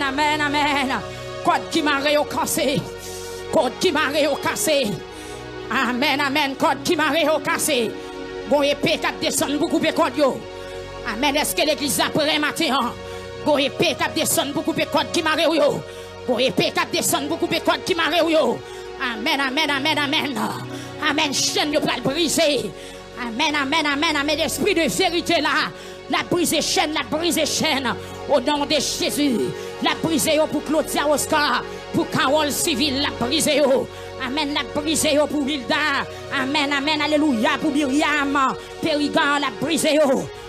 amen, amen. Code qui m'a cassé. Code qui m'a cassé. Amen, amen. Code qui m'a cassé. Bon épée qui descend pour couper code yo. Amen. Est-ce que l'église après matin? Bon épée qui descend pour couper code qui m'a yo. Bon épée qui descend pour couper code qui m'a yo. Amen, amen, amen, amen. Amen. Chaîne yo pral briser. Amen, amen, amen, amen. L'esprit de vérité là. La brise chaîne, la brise chaîne. Au nom de Jésus. La brise pour Claudia Oscar. Pour Carole Civil. La brise. Amen. La brise pour Hilda. Amen, amen. Alléluia. Pour Myriam. Périgan. La brise.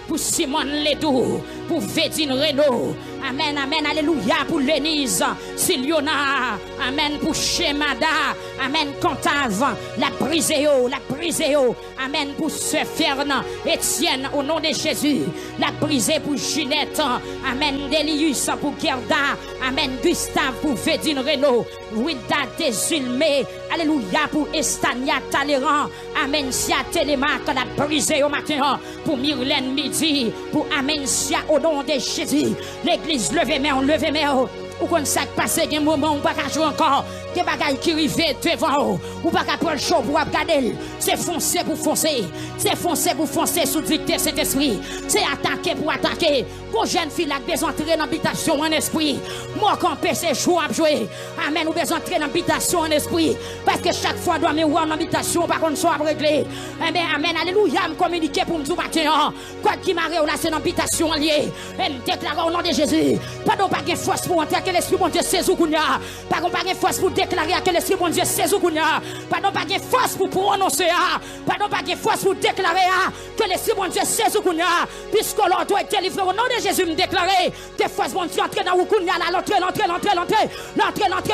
Pour Simone Ledoux. Pour Védine Renaud. Amen, amen. Alléluia. Pour Lénise. Siliona. Amen. Pour Shemada. Amen. Cantave. La brise. La brise. Amen. Pour Sœur Fernand. Étienne. Au nom de Jésus. La brise pour Ginette. Amen. Delius pour Gerda. Amen. Gustave pour Védine Renaud. Wilda Désulmé. Alléluia pour Estania Talleyrand. Amen. Sia Télémac. La brise au matin. Pour Myrlène Midi. Pour Amen. Sia au nom de Jésus. L'église levez main, levez main. Ou qu'on s'est passé un moment où pas jouer encore. Des bagailles qui arrivent devant ou pas prendre le chaud pour regarder. C'est foncer pour foncer. C'est foncer pour foncer sous dicter cet esprit. C'est attaquer pour attaquer. Vos jeunes filles qui besoin d'entrer dans l'habitation en esprit. Moi quand c'est chaud à jouer. Amen. Ou besoin d'entrer dans l'habitation en esprit. Parce que chaque fois doit me voir dans l'habitation par contre soit réglé. Amen. Amen. Alléluia. Me communiquer pour me dire matin. Quoi qui m'a là c'est dans l'habitation liée. Et me déclarer au nom de Jésus. Pas de force pour entrer que l'esprit mon Dieu sait où qu'on y a. Pas de force pour déclarer que l'esprit mon Dieu sait où qu'on y a. Pas de force pour prononcer. Pas de force pour déclarer que l'esprit mon Dieu sait où qu'on y a. Puisque l'on doit être délivré au nom de Jésus me déclarer. Tes forces mon Dieu entrer dans où qu'on y a là. L'entrée,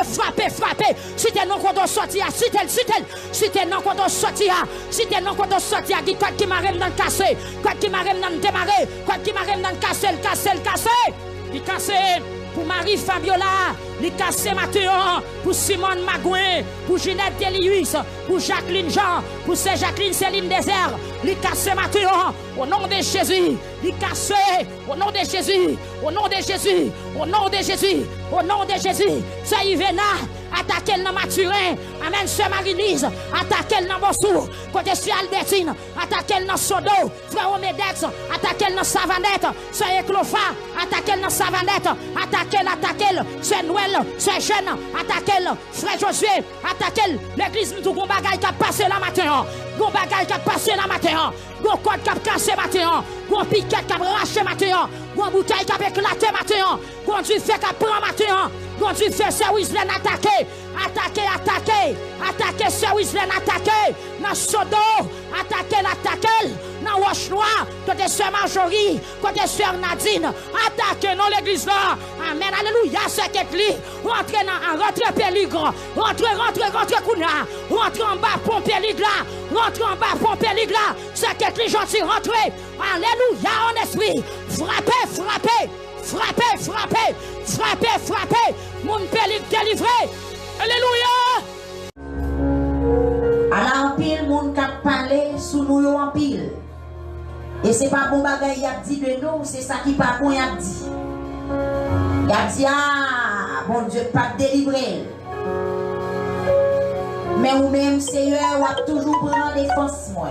frapper. Si t'es non qu'on doit sortir, si t'es non qu'on doit sortir, si t'es non qu'on doit sortir, quoi qui m'arrête dans le casser, quoi qui m'arrête dans le démarrer, quoi qui m'arrête dans le casser. Il casse pour Marie Fabiola, il casse Mathéon, pour Simone Magouin, pour Ginette Delius, pour Jacqueline Jean, pour Jacqueline Céline Désert, il casse Mathéon, au nom de Jésus, il casse, au nom de Jésus, au nom de Jésus, au nom de Jésus, au nom de Jésus, c'est Yvena, attaquez-le dans Mathurin, amen, Sœur Marie-Lise, attaquez-le dans Bossou, côté Sœur Albertine, attaquez-le dans Sodo, Frère Omedex, attaquez-le dans Savanette, Sœur Eclofa, attaquez-le dans Savanette, attaquez-le, Sœur Noël, Sœur Jeune, attaquez-le, Frère Josué, attaquez-le, l'église nous gon bagaille qui a passé la matin, gon bagaille qui a passé la matin, gon code qui a cassé matin, gon piquet qui a raché matin, gon bouteille qui a éclaté matin, gon du fait qui a pris matin, gon du fait service l'en attaqué, attaquer service l'en attaqué, dans Sodo, attaquer, dans Roche Noire, côté Sœur Marjorie, côté Sœur Nadine, attaquer dans l'église là, amen, alléluia, c'est qu'église, rentrez Péligre, rentrez Kounia, rentrez en bas, pompe Péligre là, rentrez en bas, pompe Péligre là, c'est qu'église gentil, rentrez, alléluia, en esprit, frappez, mon Péligre délivré, alléluia. Alors en pile, moun k'ap parler sous nous en pile. Et c'est pas bon bagay y a dit de nous, c'est ça qui pas bon y a dit. Y a dit bon Dieu pas délivrer. Mais ou même Seigneur ou a toujours prendre défense moi.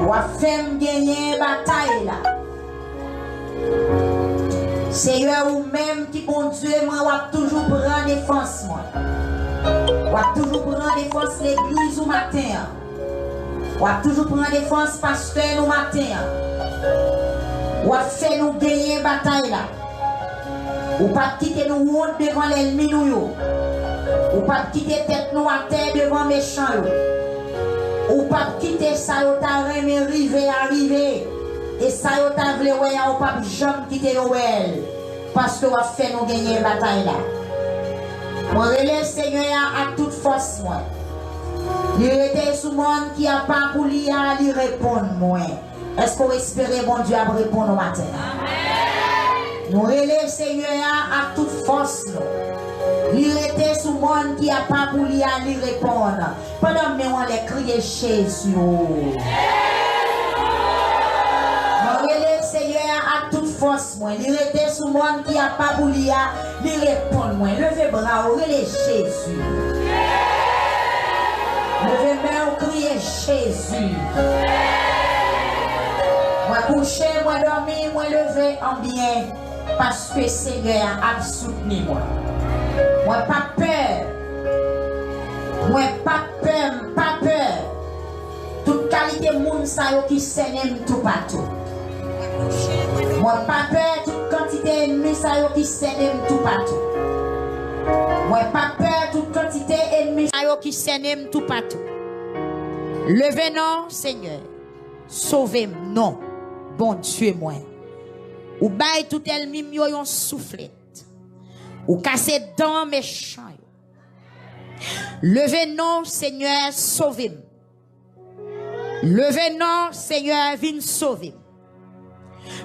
Ou a fait gagner bataille là. Seigneur ou même qui bon Dieu moi ou a toujours prendre défense moi. Ou a toujours prendre défense l'église au matin. Ou a toujours prendre défense pasteur au matin. Ou a fait nous gagner bataille là. Ou pas quitter nous honte devant l'ennemi nous. Ou pas quitter tête nous à terre devant méchant. Ou pas quitter ça yo ta remé arriver. Et ça yo ta vle ouais ou pas jamais quitter nous parce que ou a fait nous gagner bataille là. Moi relève Seigneur à toute force moi. Il était sous monde qui a pas pour lui répondre moi. Est-ce qu'on espère bon Dieu à répondre au matin? Amen. Nous relève Seigneur à toute force. Il était sous monde qui a pas pour lui répondre. Pendant que on les crier Jésus. Nous relève Seigneur à toute force moi, il était sous monde qui a pas bouli, il répond moi, levez bras, relève Jésus. Levez main, criez Jésus. Moi coucher, moi dormir, moi lever en bien, parce que Seigneur a soutenu moi. Moi pas peur. Moi pas peur, pas peur. Toute qualité moun sa yo qui s'aime tout partout. Moi pas peur, toute quantité ennemi sa yo qui s'aime tout partout. Moi pas peur, toute quantité ennemi sa yo qui s'aime tout partout. Levez non, Seigneur. Sauvez-moi, non. Bon Dieu moi. Ou bail tout ennemi yo yon soufflette. Ou cassez dents méchants. Levez non, Seigneur, sauvez-moi. Levez non, Seigneur, viens sauver.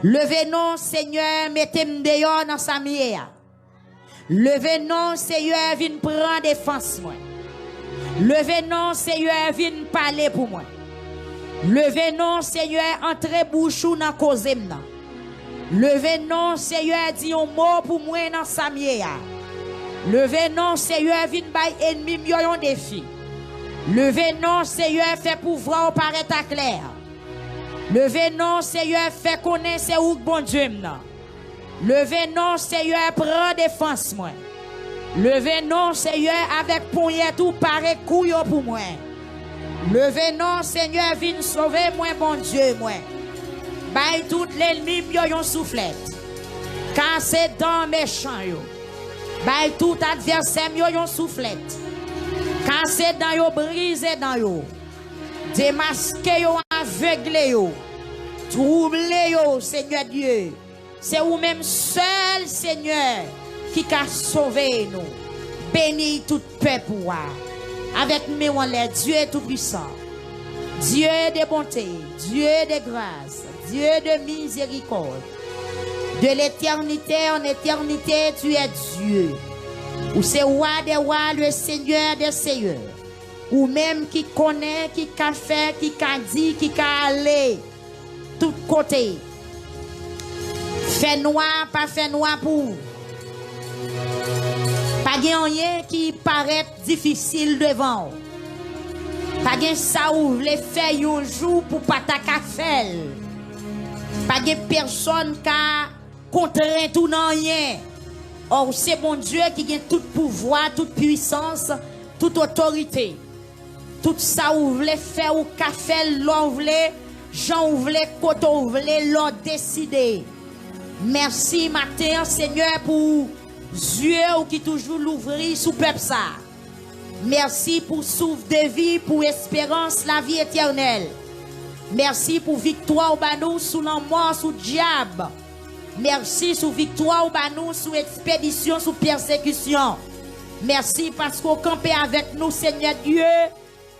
Levez non, Seigneur, mettez-moi dehors dans sa mienne. Levez non, Seigneur, viens prendre défense moi. Levez non, Seigneur, viens parler pour moi. Levez non, Seigneur, entrez bouchou dans cause moi. Levez non, Seigneur, dis un mot pour moi dans sa mienne. Levez non, Seigneur, viens bay ennemi yon défi. Levez non, Seigneur, fait pouvoir paraître clair. Levez non, Seigneur, fait connaître où bon Dieu m'na. Levez non, Seigneur, prends défense moi. Levez non, Seigneur, avec poignet tout paraît couillon pour moi. Levez non, Seigneur, viens sauver moi, bon Dieu, moi. Bay tout l'ennemi yon soufflette. Cassez dans méchant yo. Bay tout adversaire yon soufflette. Cassez dans yo, brisez dans yo. Démasquez yo, aveuglez yo. Troublez yo, Seigneur Dieu. C'est vous-même seul, Seigneur, qui a sauvé nous. Bénis tout peuple. Avec nous, on est Dieu tout-puissant. Dieu de bonté, Dieu de grâce, Dieu de miséricorde. De l'éternité en éternité, tu es Dieu. Ou c'est roi des rois, le Seigneur des seigneurs. Ou même qui connaît, qui a fait, qui a dit, qui a allé. Tout côté. Fait noir, pas fait noir pour. Pas rien qui paraît difficile devant. Pas gen ça ou les faire un jour pour pas ta faire. Pas gen personne qui a contraint tout non rien. Or c'est bon Dieu qui a tout pouvoir, toute puissance, toute autorité. Tout ça ou voulez faire ou qu'a fait l'on voulait, Jean ou voulait, côté ou voulait, l'on décidé. Merci matin Seigneur pour Dieu qui toujours l'ouvrir sous peuple ça. Merci pour souffle de vie, pour espérance, la vie éternelle. Merci pour victoire au banou sous la mort, sous diable. Merci sous victoire au banou, sous expédition, sous persécution. Merci parce qu'on campait avec nous, Seigneur Dieu.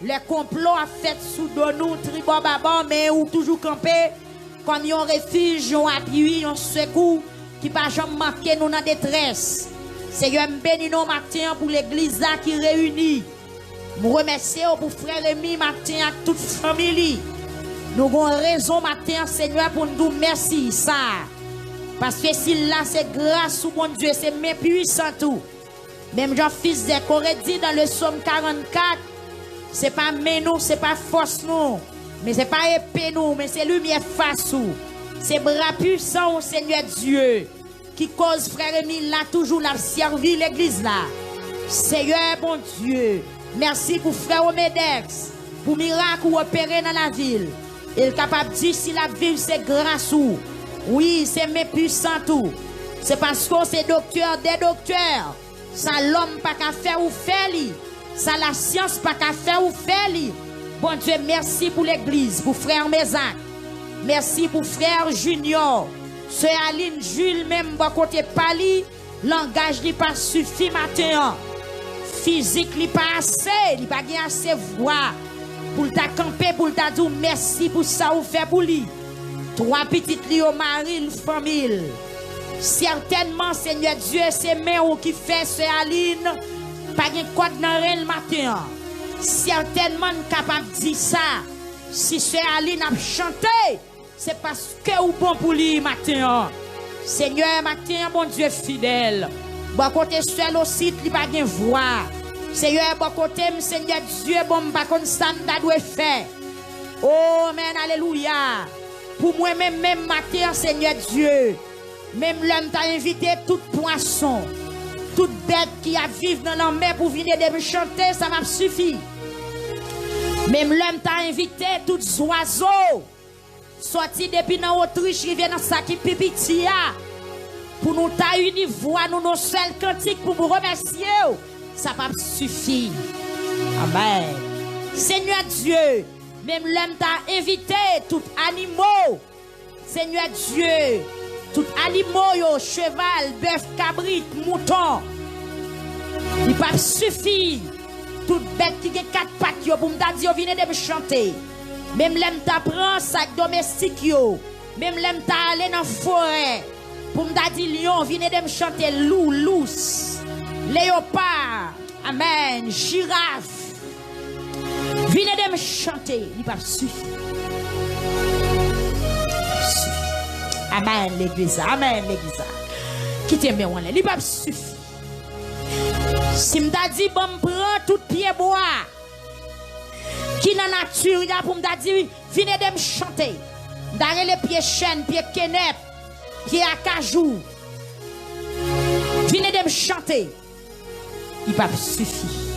Le complot a fait sous nous, tribo baba, mais ou toujours campé. Comme un refuge, un appui, un secours, qui pas jamais marqué nous dans la détresse. Seigneur, bénis nous matin pour l'église qui réunit. Nous remercions pour frère Rémi matin avec toute famille. Nous avons raison matin, Seigneur, pour nous dire merci. Ça. Parce que si là, c'est grâce au bon Dieu, c'est mes puissant tout. Même Jean-Fils de Corée dit dans le psaume 44, c'est pas nous, c'est pas force nous, mais c'est pas épée nous, mais c'est lumière face nous. C'est bras puissant au Seigneur Dieu qui cause frère Émile là toujours la servi l'église là. Seigneur bon Dieu, merci pour frère Omedex, pour miracle opéré dans la ville. Il est capable de dire si la ville c'est grâce ou. Oui, c'est mes puissants tout. C'est parce que c'est docteur des docteurs. Ça l'homme pas qu'à faire ou faire li. Ça la science pas qu'à faire ou faire li. Bon Dieu, merci pour l'église, pour frère Mézac. Merci pour frère Junior. Sœur Aline Jules même bon côté pali, langage li pas suffit matin. Physique li pas assez, li pas assez voix pour ta camper pour ta dire merci pour ça ou fait pour lui. Trois petites li au mari, une famille. Certainement Seigneur Dieu, c'est moi qui fait sœur Aline pas de code dans le matin. Certainement capable de dire ça. Si sœur Aline a chanté, c'est parce que ou bon pour lui matin. Seigneur, matin, mon Dieu fidèle. Bon côté seul aussi, il pas de voix. Seigneur, bon côté, Seigneur Dieu, bon, pas comme ça, nous doit faire. Oh, amen, alléluia. Pour moi-même, même matin, Seigneur Dieu, même l'homme t'a invité tout poisson, toute bête qui a vivre dans la mer pour venir de me chanter, ça m'a suffi. Même l'homme t'a invité tout oiseaux, sorti depuis dans Autriche, qui vient dans sa qui pipitia, pour nous t'a uni voix, nous nos seuls cantiques pour vous remercier, ça m'a suffi. Amen. Seigneur Dieu, même l'homme t'a invité tout animaux, Seigneur Dieu, tout animaux, cheval, bœuf, cabrit, mouton, il pas suffit. Toute bête qui a 4 pattes, pour me dire, venez de me chanter. Même l'homme t'apprend sac domestique, même l'homme t'a allé dans la forêt, pour me dire, lion, venez de me chanter, loup, lousse, léopard, amen, girafe. Venez de me chanter, il pas suffit. Amen, l'église, amen, l'église. Quittez-moi, il pas suffit. Si m'ta dit bon prend tout pied bois qui dans nature y a pour m'ta dit venez de me chanter d'aller les pieds chêne pied kenep pied acajou venez de me chanter il pas suffit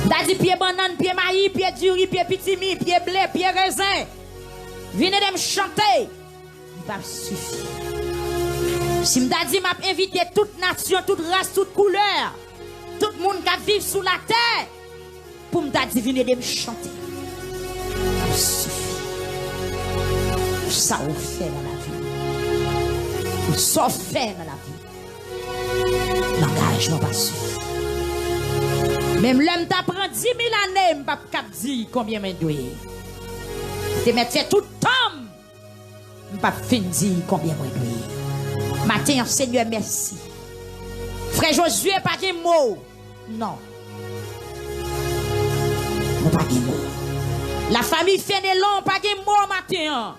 m'ta dit pied banane pied maïs pied duri pied pitimi pied blé pied raisin venez de me chanter il pas suffit. Si m'da dit m'a invité toute nation, toute race, toute couleur, tout le monde qui vit sous la terre, pour m'da dit venez de me chanter. Ça vous fait dans la vie. Ça fait dans la vie. L'engagement pas suffit. Même l'homme t'apprend 10 000 années, m'pa cap dire combien m'en doit. Te mettre tout temps, m'pa fin dire combien m'en doit. Matin, Seigneur, merci. Frère Josué, pas de mots. Non. Pas de mots. La famille Fénélon, pas de mots, matin.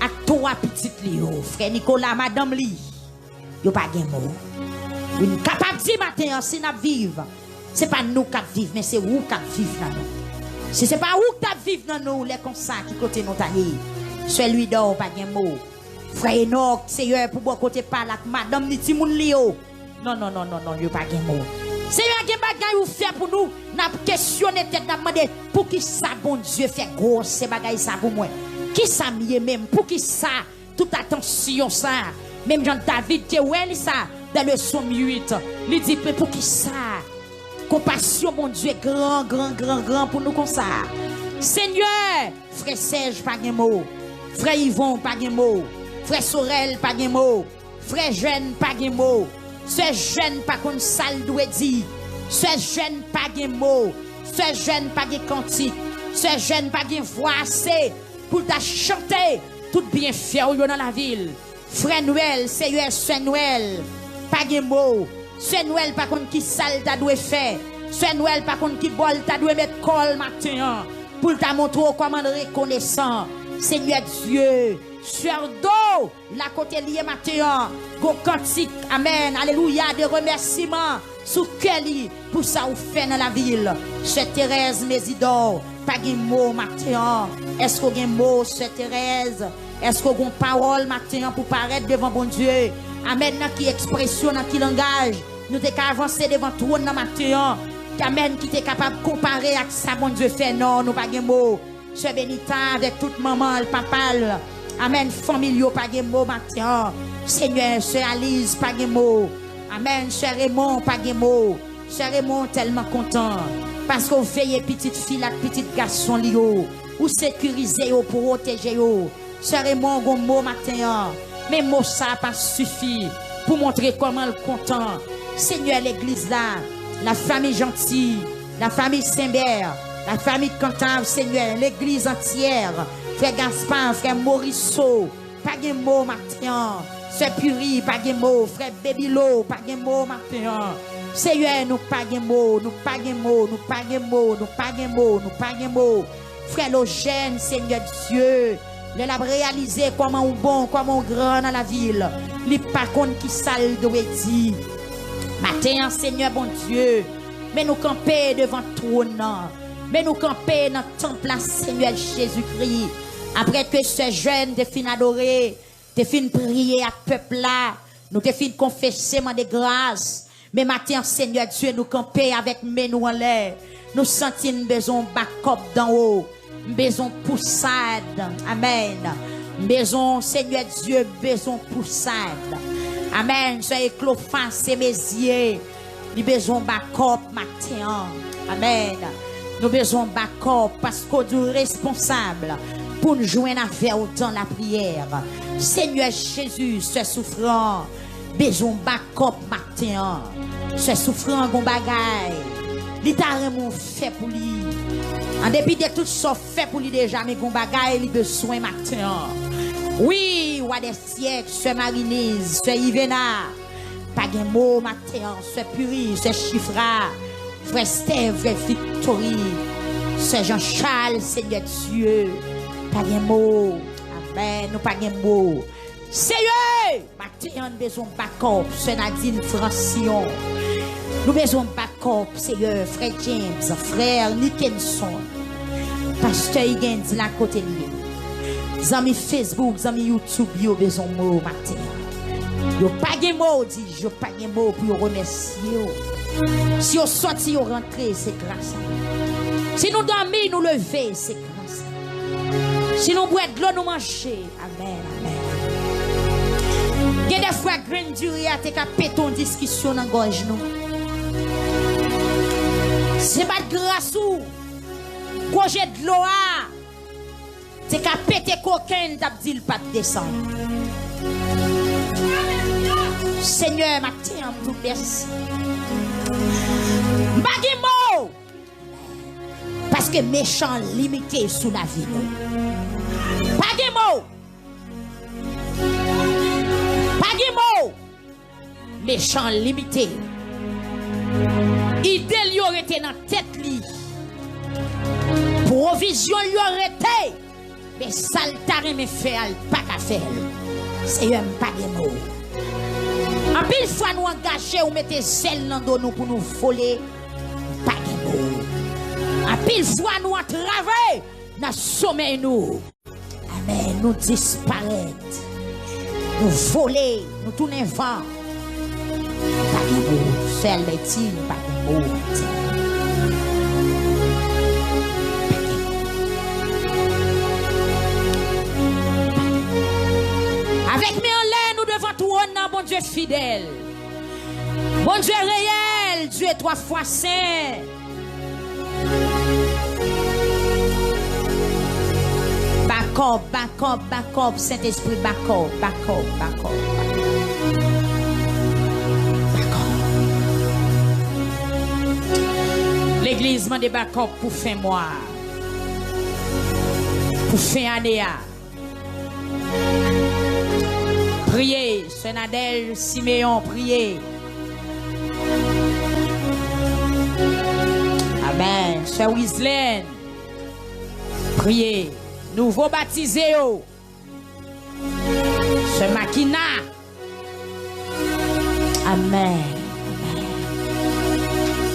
À 3 petites Léo. Frère Nicolas, Madame Li. Yo pas de mots. Une capable de dire matin, si nous vivons. Ce n'est pas nous qui vivons, mais c'est vous qui vivons dans nous. Si ce n'est pas vous qui vivons dans nous, les constats qui côté nous taillés. Celui d'or, pas de mots. Frère Enoch, Seigneur, pour beaucoup côté par là, madame ni ti moun lio. Non, yo pas gen mot. Seigneur, gen bagay ou fait pour nous, n'a questionné tête n'a demandé pour qui ça bon Dieu fait gros ces bagay ça pour moi. Qui ça mieux même pour qui ça toute attention ça. Même Jean David qui ouais ça dans le psaume 8, il dit pour qui ça. Compassion mon Dieu grand pour nous comme ça. Seigneur, frère Serge pas gen mot. Frère Yvon pas gen mot. Frère Sorel, pas de mots. Frère Jeune, pas de mots. Sœur Jeune, pas qu'on salle doit dire. Sœur Jeune, pas de mots. Sœur Jeune, pas de cantique. Sœur Jeune, pas de voix assez pour ta chanter tout bien fait dans la ville. Frère Noël, Seigneur, Sœur Noël, pas de mots. Sœur Noël, pas qu'on qui salle ta doit faire. Sœur Noël, pas qu'on qui bol ta doit mettre col matin pour ta montrer comment reconnaissant. Seigneur Dieu. Sur d'eau, la côté lié matin, go cantique, amen, alléluia, des remerciements, sous Kelly, pour ça ou fait dans la ville. Sœur Thérèse Mésidor, pas de mot matin, est-ce qu'on a un mot, Sœur Thérèse, est-ce qu'on a une parole matin pour paraître devant bon Dieu, amen, dans qui expression, dans qui langage, nous t'es qu'à avancer devant tout dans matin, amen, qui t'es capable de comparer avec ça, bon Dieu fait, non, nous pas de mot. Sœur Benita, avec toute maman, le papa, amen, famille, pas de mots matin. Seigneur, Sœur Alice, pas de mots. Amen, Sœur Raymond, pas de mots. Sœur Raymond, tellement content. Parce qu'on veille petite fille, la petite garçon, Lio. Ou sécuriser, pour protéger. Sœur Raymond, un mot matin. Mais mots, ça pas suffi pour montrer comment elle est content. Seigneur, l'église là, la famille gentille, la famille Saint-Bert, la famille Cantab, Seigneur, l'église entière. Frère Gaspard, frère Morisseau, pas de mots matin. Sœur Puri, pas de mots. Frère Bébilo, pas de mots matin. Seigneur, nous pas de mots, nous pas de mots, nous pas de mots, nous pas de mots, nous pas de mots. Frère Logène, Seigneur Dieu, Le l'a réalisé comment on bon, comment on grand dans la ville. Il pas contre qui sale doit dire. Matin, Seigneur bon Dieu, mais nous camper devant trône. Mais nous camper dans le temple, Seigneur Jésus-Christ. Après que ce jeune te fin adorer, te fin prier à peuple là, nous te fin confesser de grâce. Mais matin, Seigneur Dieu, nous camper avec nous en l'air. Nous sentons besoin backup d'en haut. Besoin poussade. Amen. Besoin, Seigneur Dieu, besoin poussade. Amen. Soyez clos face et mes yeux. Nous besoin backup matin. Amen. Nous besoin backup parce qu'on est responsable pour nous joindre avec autant la prière. Seigneur Jésus, ce souffrant, besoin backup matin. Ce souffrant, gon bagay. Li ta remon fait pour lui. En dépit de tout ça fait pour lui déjà, mais gon bagay, il besoin matin. Oui, roi des siècles, ce Marinise, ce Yvena, pas de mot matin, ce Puri, ce Chifra, frère Steve, frère Victory, ce Jean-Charles, Seigneur Dieu, pas de mot, amen, nous pas de mot. Seigneur, matin, nous besoin backup, ce Nadine Francillon. Nous besoin backup, Seigneur, frère James, frère Nickenson, pasteur Higgins, la côté de amis Facebook, amis YouTube, yo besoin mot matin. Yo pas de mot, dit, yo pas de mot pour remercier. Si on sorti, on rentre, c'est grâce. Si nous dormons, nous lever, c'est grâce. Si nous boire de l'eau, nous manger. Amen, amen. Il y a des fois, grain durée à te péter en discussion dans la gorge nous. C'est pas de grâce ou quand j'ai de l'eau c'est qu'à péter coquin t'as dit le pas de descendre. Seigneur matin tout merci. Bagimo parce que méchant limité sous la vie. Bagimo méchant limité. Idée lui aurait été dans la tête li. Provision lui aurait été. Mais saltare me fait pas qu'à faire. Seigneur pas de mots. En pile fois nous engager ou mettez celle dans nous pour nous voler. Pas de mots. En pile fois nous entraver dans sommeil nous. Amen. Nous disparaître. Nous voler. Nous tourner vent. Pas de mots. Seul métier, pas de mots. Avec mes en l'air, nous devons tourner dans bon Dieu fidèle. Bon Dieu réel, Dieu est 3 fois saint. Backup, Saint-Esprit, backup. L'église m'a des backup pour fin mois. Pour fin année. Priez, Senadel, Siméon, priez. Amen. Sœur Wislaine, priez. Nouveau baptisé. Ce Makina. Amen.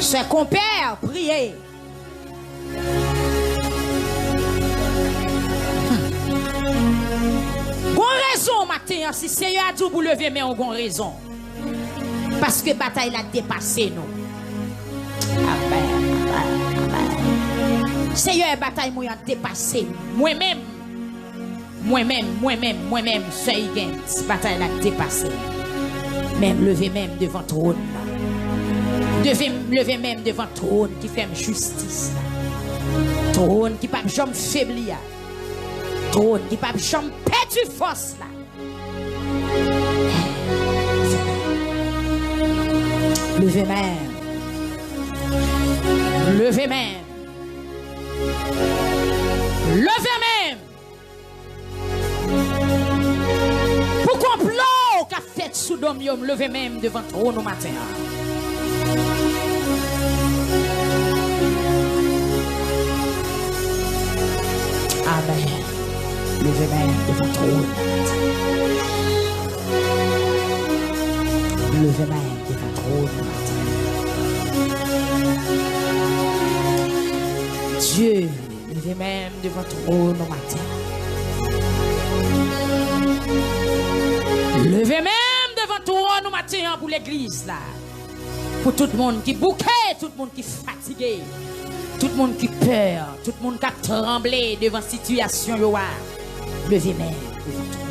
Ce compère, priez. Bon raison matin, si Seigneur a dit vous lever, mais on a raison. Parce que la bataille a dépassé nous. Amen. Seigneur, la bataille m'a dépassé. Moi-même, Sœur Higgins, la bataille a dépassé. Même lever même devant trône. Lever même devant trône qui fait justice. Trône qui ne peut jamais faiblir. Trône qui ne peut jamais perdre force là. Levez même. Levez même. Levez même. Pour complot qu'a fait Sodomium, levez même devant trône au matin. Amen. Levez Levez-moi devant trône. Levez-moi devant trône. Dieu, levez-moi devant trône au matin. Levez même devant toi nous matin pour l'église là. Pour tout le monde qui bouquet, tout le monde qui fatigué, tout le monde qui peur, tout le monde qui a tremblé devant la situation. Levez même devant toi.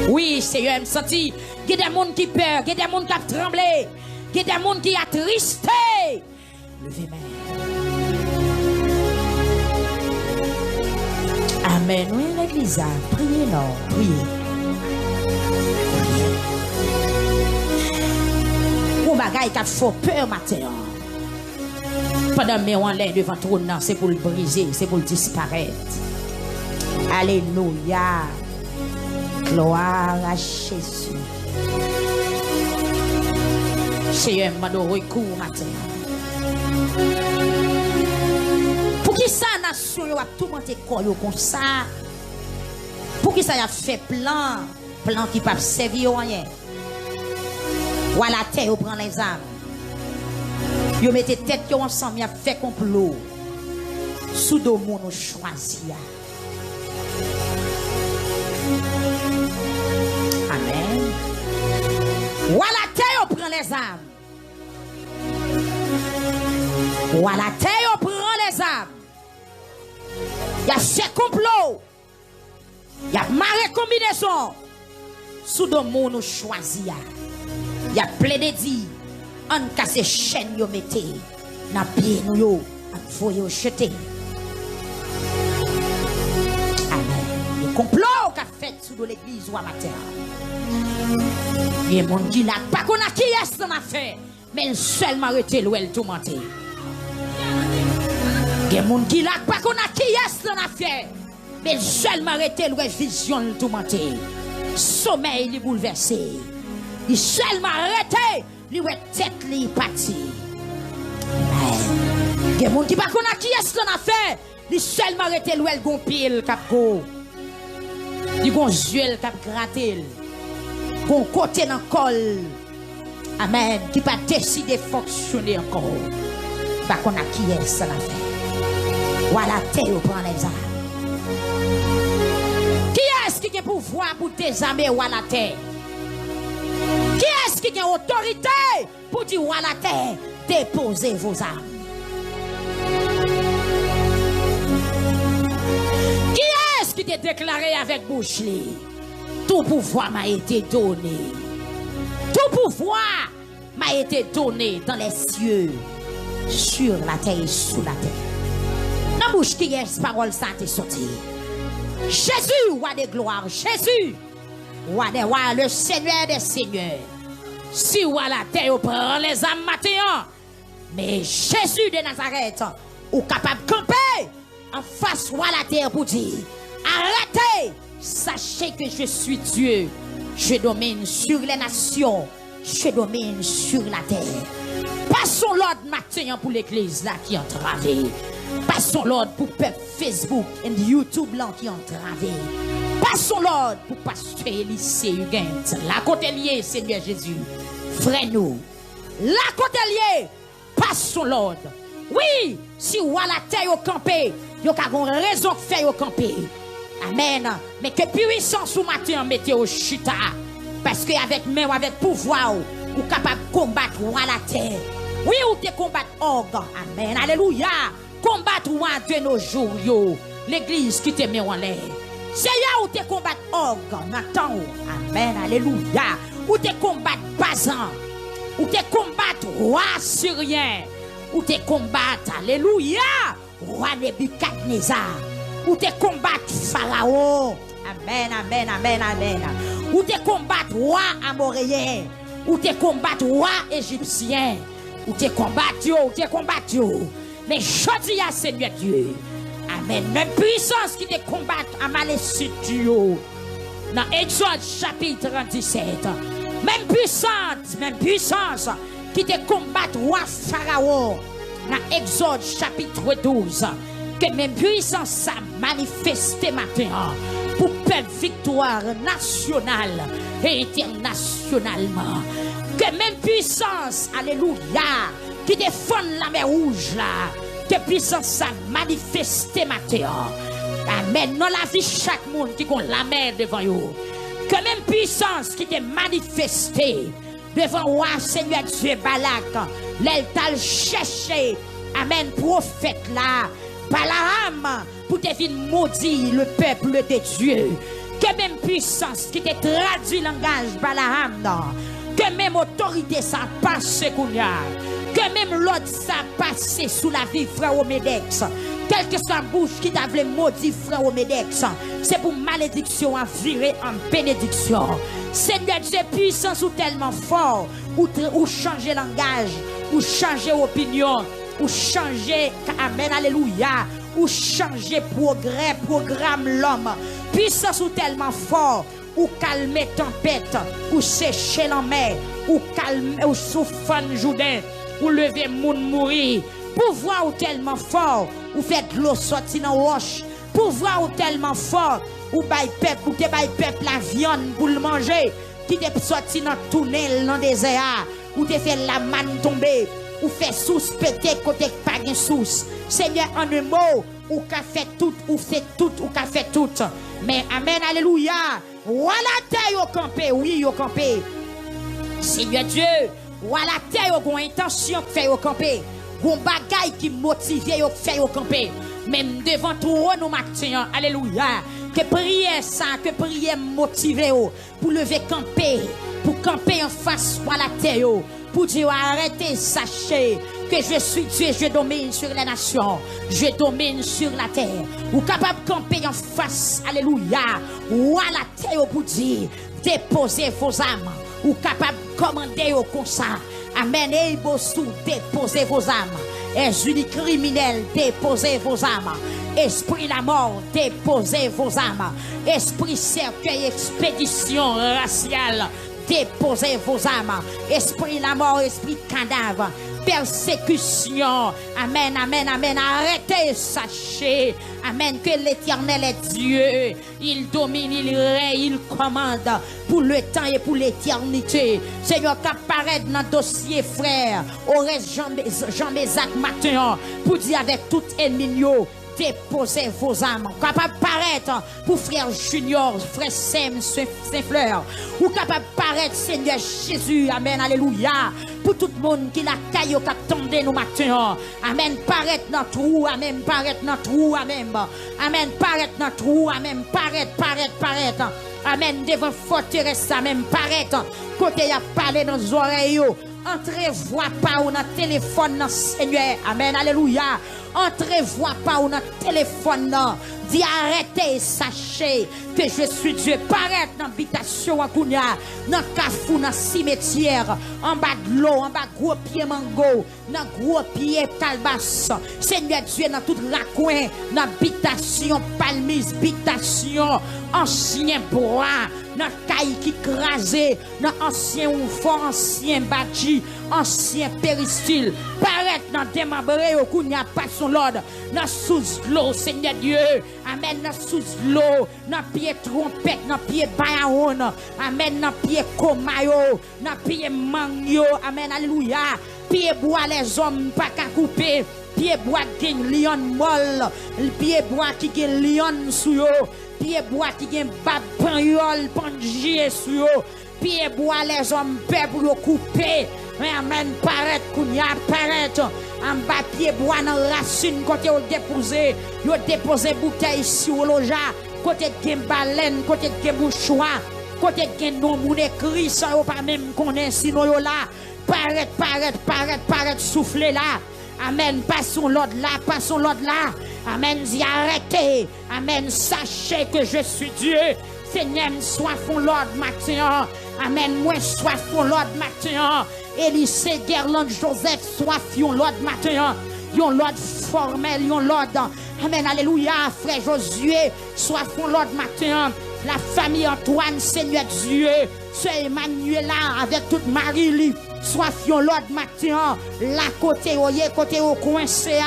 Oui, Seigneur, me senti. Il y a des gens qui peur, il y a des gens qui a tremblé, il y a des gens qui a tristé. Levez même. Amen. Oui, l'église, priez, non, priez. Mon bagage qui a fait peur matin. Pendant mes en l'air devant tout le monde, c'est pour le briser, c'est pour le disparaître. Alléluia. Gloire à Jésus. Seigneur, m'a donné recours matin. Pour qui ça nation a tout monté corps comme ça? Pour qui ça a fait plan qui pas servir rien? Ou à la terre, on prend les âmes. Vous mettez tête ensemble, vous fait complot. Sous deux mots, nous choisir. Amen. Ou à la terre, on prend les âmes. Ou à la terre, on prend les âmes. Il y a fait complot. Il y a marre combinaison. Sous deux mots, nous choisir. Il y a plein de dit, on casse chaîne yo mettez, na pied nous yo, on voye jeter. Amen. Le complot qu'a fait sous l'église ou à matin. Il y a monde qui n'a pas qu'on a qui est dans affaire, mais seulement arrêté l'ouel tout menté. Il y a monde qui n'a pas qu'on a qui est dans affaire, mais seulement arrêté l'ouel vision tout menté. Sommeil li bouleversé. Il seulement arrêté, lui est tête li parti. Il y a des gens qui ne savent pas qui est-ce qu'on a fait. Il seulement arrêté, lui est gonpil cap go. Il gon yeux cap gratter. Gon côté dans col. Amen. Qui pas décidé de fonctionner encore. Pas qu'on a qui est-ce qu'on a fait. Voilà terre prend les armes. Qui est-ce qui a pouvoir pour désarmer ou à la terre? Qui est-ce qui a autorité pour dire à la terre, déposez vos armes? Qui est-ce qui t'a déclaré avec bouche? Tout pouvoir m'a été donné. Tout pouvoir m'a été donné dans les cieux, sur la terre et sous la terre. Dans bouche qui est parole ça t'est sorti. Jésus, roi de gloire, Jésus. Roi des rois, le Seigneur des seigneurs. Si roi la terre, on prend les âmes matin. Mais Jésus de Nazareth, ou capable de camper en face roi la terre pour dire, arrêtez, sachez que je suis Dieu. Je domine sur les nations, je domine sur la terre. Passons l'ordre matin pour l'église là qui est entravée. Passons l'ordre pour peuple Facebook et YouTube là qui est entravé. Passons l'ordre pour pasteur Élysée Hugent. La côté liée, Seigneur Jésus. Frère nous. La côté liée. Passons l'ordre. Oui, si ou à la terre au campé, il y a une raison de faire au campé. Amen. Mais que puissance ou matin mettez au chita. Parce qu'avec main ou avec pouvoir, ou capable de combattre ou à la terre. Oui, ou te combattre orgue. Amen. Alléluia. Combattre ou de nos jours, yo. L'église qui te met en l'air. C'est là où te combattre orgue. Nathan. Amen. Alléluia. Ou te combattre Bazan. Ou te combattre roi syrien. Ou te combattre. Alléluia. Roi Nebuchadnezzar. Ou te combattre Pharaon. Amen, amen, amen, amen. Ou te combattre roi amoréen. Ou te combattre roi égyptien. Ou te combattre yo, ou te combattre yo. Mais je dis à Seigneur Dieu. Amen. Même puissance qui te combattre à Malécite yo. Dans Exode chapitre 17. Même puissance qui te combattre roi Pharaon. Dans Exode chapitre 12. Que même puissance ça manifesté matin pour peuple victoire nationale et internationalement. Que même puissance, alléluia, qui défend la mer rouge là, que puissance a manifesté matin. Amen. Dans la vie chaque monde qui a la mer devant vous. Que même puissance qui t'est manifestée devant roi Seigneur Dieu Balak, l'eltal cherché, amen, prophète là, Balaam, pour te venir maudire le peuple de Dieu. Que même puissance qui te traduit langage Balaam, que même autorité ça passe que même l'autre ça passe sous la vie frère Omedex. Quelle que soit la bouche qui t'a voulu maudire frère Omedex, c'est pour malédiction à virer en bénédiction. Seigneur Dieu puissance ou tellement fort, ou changer langage, ou changer opinion, ou changer, amen, alléluia, ou changer programme l'homme. Puissance ou tellement fort, ou calmer tempête, ou sécher la mer, ou calmer, ou souffler Jourdain, ou lever moun mourir. Pouvoir ou tellement fort, ou fait de l'eau sortir dans roche. Pouvoir ou tellement fort, ou bail peuple, ou te bail peuple la viande pour le manger, qui te sorti dans le tunnel dans le désert, ou te fait la manne tomber, ou fait sous péter côté pas de sous. Seigneur, en un mot, ou qu'a fait tout, ou fait tout, ou qu'a fait tout. Mais amen, alléluia. Voilà terre au campé, oui, au campé. Seigneur Dieu, voilà terre au intention de faire au campé. Bon bagaille qui motive au faire au campé. Même devant tout nous matin, alléluia. Que prière ça, que prière motive pour lever camper, pour camper en face à la terre, pour dire arrêtez, sachez que je suis Dieu, je domine sur les nations, je domine sur la terre. Ou capable de camper en face, alléluia, ou à la terre pour dire déposez vos âmes, ou capable de commander au comme ça. Amen. Et bossou, déposez vos âmes. Esprit criminel, déposez vos âmes. Esprit la mort, déposez vos âmes. Esprit cercueil, expédition raciale, déposez vos âmes. Esprit la mort, esprit cadavre, persécution. Amen, amen, amen. Arrêtez, sachez. Amen, que l'Éternel est Dieu. Il domine, il règne, il commande pour le temps et pour l'éternité. Seigneur, qu'apparaît dans le dossier, frère. Au reste, Jean-Mézac matin, pour dire avec tout ennemi, déposez vos âmes. Capable de paraître pour frère Junior, frère Sem, Saint-Fleur. Ou capable de paraître, Seigneur Jésus. Amen, alléluia. Pour tout le monde qui la caille au attendait nous matin. Amen, paraître dans le trou. Amen, paraître dans le trou. Amen. Amen, paraître dans le trou. Amen, paraître. Amen, devant forteresse. Amen, paraître. Côté y a parlé dans les oreilles. Entrez-voix pas ou dans le téléphone, Seigneur. Amen, alléluia. Entrez-voix pas ou dans le téléphone. Dis arrêtez, sachez que je suis Dieu. Paraître dans l'habitation à Kounia, dans le cafou, dans le cimetière, en bas de l'eau, en bas de gros pied mango, dans gros pied calbas. Seigneur Dieu, dans tout raccoin, dans l'habitation palmis, habitation ancien bois, dans caille qui crasé, dans ancien ouvre, ancien bâti, ancien péristyle. Paraître dans démembré au Kounia, pas son l'ordre, dans sous l'eau, Seigneur Dieu. Amen, dans sous l'eau, dans pied trompette, dans pied bayaon, amen, dans pied komayo, dans pied mangyo, amen, alléluia. Pied bois les hommes pas qu'à couper, pied bois qui lion molle, pied bois qui lion sous yo, pied bois qui bab panyol, panjier sous yo, pied bois les hommes peuple pour couper. Amen, paraître, kounya, paraître. En bas, pied bois dans racine, côté au déposé, yo déposé bouteille sur loja, côté de baleine, côté de mouchoir, côté de non moun écrit, ça yo pas même connaît, sinon yo là. Paraître, souffler là. Amen, passons l'ordre là. Amen, dis arrêtez. Amen, sachez que je suis Dieu. Seigneur, soifons l'ordre matin. Amen, moi soifons l'ordre matin. Élysée, Guerlain, Joseph, soifions l'ordre matin. Yon l'ordre formel, yon l'ordre. Amen, alléluia, frère Josué, soifons l'ordre matin. La famille Antoine, Seigneur Dieu, ce Emmanuel avec toute Marie-Lie, soifions l'ordre matin, la côté au coincé,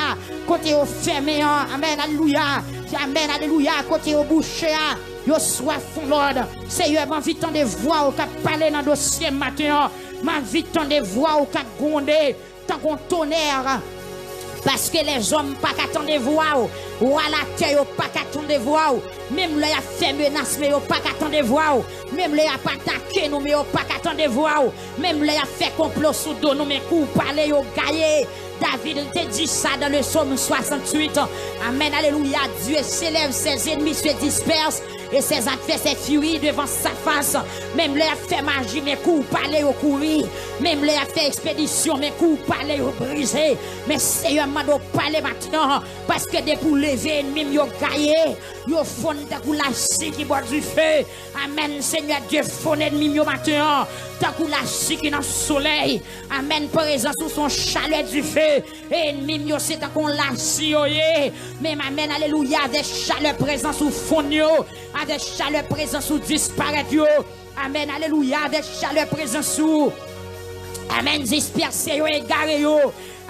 côté au fermé, amen, alléluia. Amen, alléluia, à côté au boucher, yo soif fond l'ordre. Seigneur, m'envie tant de voix au cap parler dans le dossier matin. M'envie tant de voix au cap gronder, tant qu'on tonnerre. Parce que les hommes pas qu'attendre de voix ou à la terre pas qu'attendre de voix. Même là, il a fait menace, mais il pas qu'attendre de voix. Même là, il a pas attaqué, nous, mais il pas qu'attendre de voix. Même là, il a fait complot sous dos, nous, mais coup parler, il a gaillé. David te dit ça dans le psaume 68. Amen, alléluia. Dieu s'élève, ses ennemis se dispersent et ses adversaires fuient devant sa face. Même là, il a fait magie, mais coup parler, au courir. Même là, il a fait expédition, mais coup parler, au briser. Mais Seigneur m'a parler maintenant parce que des pour lever ennemis, il a gaillé. Il a fond de la scie qui boit du feu. Amen, Seigneur Dieu, fond ennemi, il a maintenant. Tant que la scie qui dans le soleil. Amen, présent sous son chalet du feu. Et ennemi, c'est tant qu'on la scie. Même, amen, alléluia, avec chaleur présent sous fond, avec chaleur présent sous disparaître. Amen, alléluia, avec chaleur présent sous. Amen, disperser, égaré.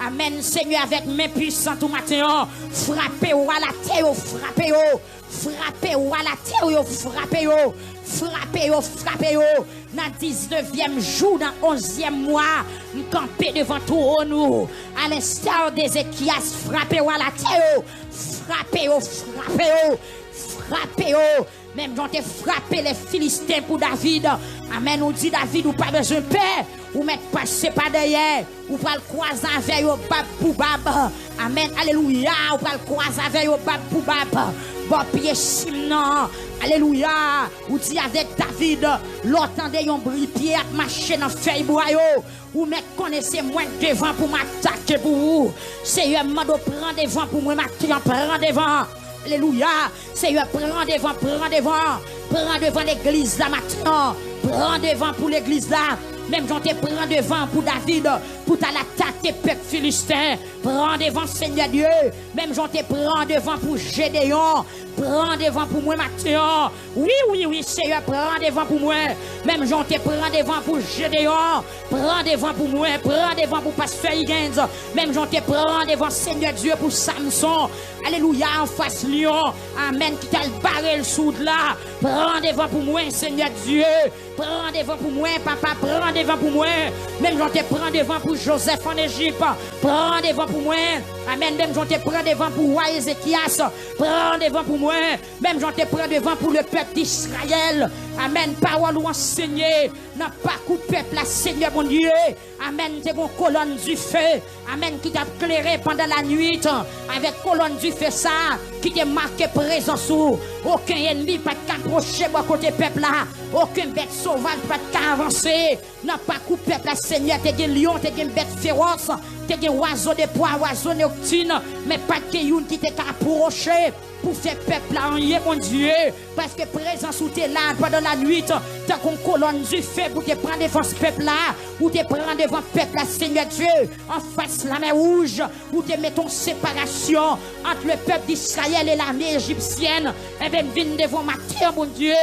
Amen, Seigneur, avec mes puissants tout matin. Frappez ou à la terre, frappez ou. Frappez ou à la terre, frappez ou. Frappez ou, frappez ou. Dans le 19e jour, dans le 11e mois, nous campons devant tout nous. À l'instar d'Ézéchias, frappez ou à la terre. Frappez ou, frappez ou. Frappez ou. Même j'en ai frappé les Philistins pour David. Amen, nous dit David, ou pas besoin de paix. Ou mettre passer pas derrière. Ou pas le croiser avec au bab pour bab. Amen, alléluia. Ou pas le croiser avec au bab pour bab. Bon pied simnon. Alléluia. Ou dit avec David, l'entendez yon bripier à marcher dans feuille boyo. Ou mettre connaissez moins devant pour m'attaquer pour vous. Seigneur, m'a prend devant pour moi m'attaquer, prend devant. Alléluia. Seigneur, prends devant l'église là maintenant. Prends devant pour l'église là. Même j'en te prends devant pour David, pour l'attaquer peuple philistin. Prends devant Seigneur Dieu. Même j'en te prends devant pour Gédéon. Prends devant pour moi maintenant. Oui, Seigneur, prends devant pour moi. Même j'en te prends devant pour Gédéon. Prends devant pour moi. Prends devant pour Pasteur Higgins. Même j'en te prends devant Seigneur Dieu pour Samson. Alléluia, en face Lyon. Amen, qui t'a barré le soude là. Prends devant pour moi, Seigneur Dieu. Prends devant pour moi, papa. Prends devant pour moi. Même j'en te prends devant pour Joseph en Égypte. Prends devant pour moi. Amen, même j'en te prends devant pour roi Ézéchias. Prends devant pour moi. Même j'en te prends devant pour le peuple d'Israël. Amen, parole ou enseigner. N'a pas coupé peuple, la Seigneur mon Dieu. Amen, c'est mon colonne du feu. Amen, qui t'a éclairé pendant la nuit. Avec colonne du feu ça. Qui t'a marqué présence ou. Aucun ennemi pas qu'approcher à côté peuple là. Aucun bête sauvage pas qu'avancer. N'a pas coupé peuple, la Seigneur. T'es des lions, t'es des bêtes féroces. T'es des oiseaux de poids, oiseaux nocturnes. Mais pas de qui qui t'a approché. Pour faire peuple là, mon Dieu, parce que présence où t'es là pendant la nuit, t'as qu'on colonne du feu pour te prendre devant ce peuple là, ou te prendre devant peuple là, Seigneur Dieu, en face la mer rouge, ou te mettons en séparation entre le peuple d'Israël et l'armée égyptienne, et bien viens devant ma terre, mon Dieu,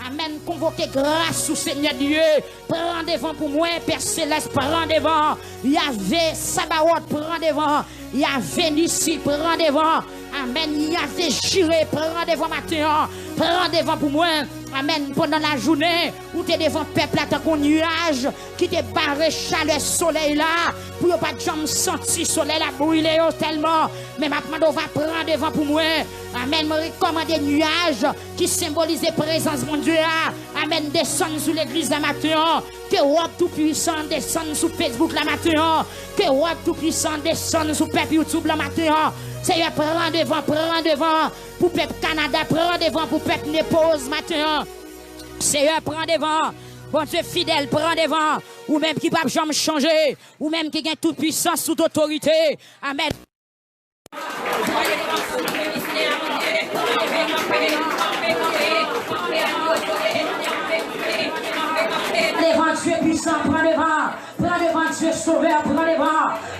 amen, convoquer grâce au Seigneur Dieu, prends devant pour moi, Père Céleste, prends devant, Yahvé, Sabaoth, prends devant, Yahvé Nissi, prends devant, amen, Yahvé Jireh, prends devant matin, prends devant pour moi, amen, pendant la journée, où tu es devant peuple, là, t'as un nuage, qui te barre chaleur soleil là, pour pas de jambes sentir soleil là, brûler tellement, mais maintenant on va prendre devant pour moi, amen, me recommander nuages, qui symbolise présence, mon Dieu, amen, descendre sous l'église la matin, que Roi tout-puissant descende sous Facebook la matin, que Roi tout-puissant descende sous peuple YouTube la matin, Seigneur, prends devant, pour peuple Canada, prends devant, pour peuple Népose matin. Seigneur, prends devant, bon Dieu fidèle, prends devant, ou même qui ne peut jamais changer, ou même qui gagne toute puissance, toute autorité. Amen. Devant Dieu puissant, prends devant devant Dieu sauveur, prends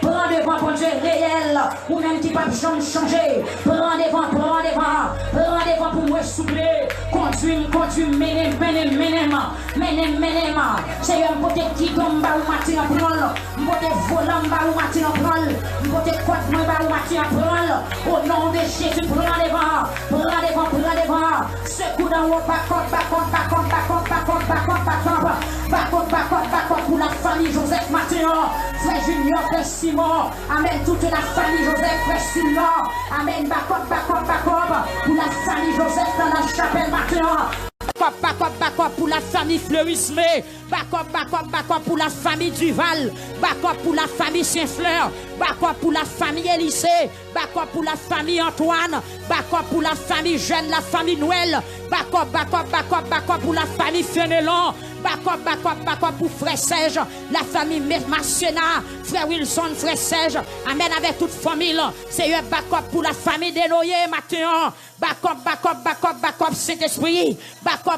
devant bon Dieu réel, ou même qui pas jamais changer. Prends devant pour moi souffler. Conduis, menem. C'est un côté qui tombe ou matin en prendre, un côté volant ou matin en prendre, un côté côte ou matin en prendre. Au nom de Jésus, prends devant. Secours dans haut, back pour la famille Joseph Matin, frère Junior, frère Simon, amen, toute la famille Joseph, frère Simon, amen, back up pour la famille Joseph dans la chapelle Matin. Back up pour la famille Fleurisme, back up pour la famille Duval, back up pour la famille Saint-Fleur, back up pour la famille Élysée, back up pour la famille Antoine, back up pour la famille Jeune, la famille Noël, back up pour la famille Fenelon, back up pour frère Serge, la famille Marcena, frère Wilson, frère Serge, amen, avec toute famille, c'est un back up pour la famille Denoyer, Matin, back up, Saint-Esprit, back up,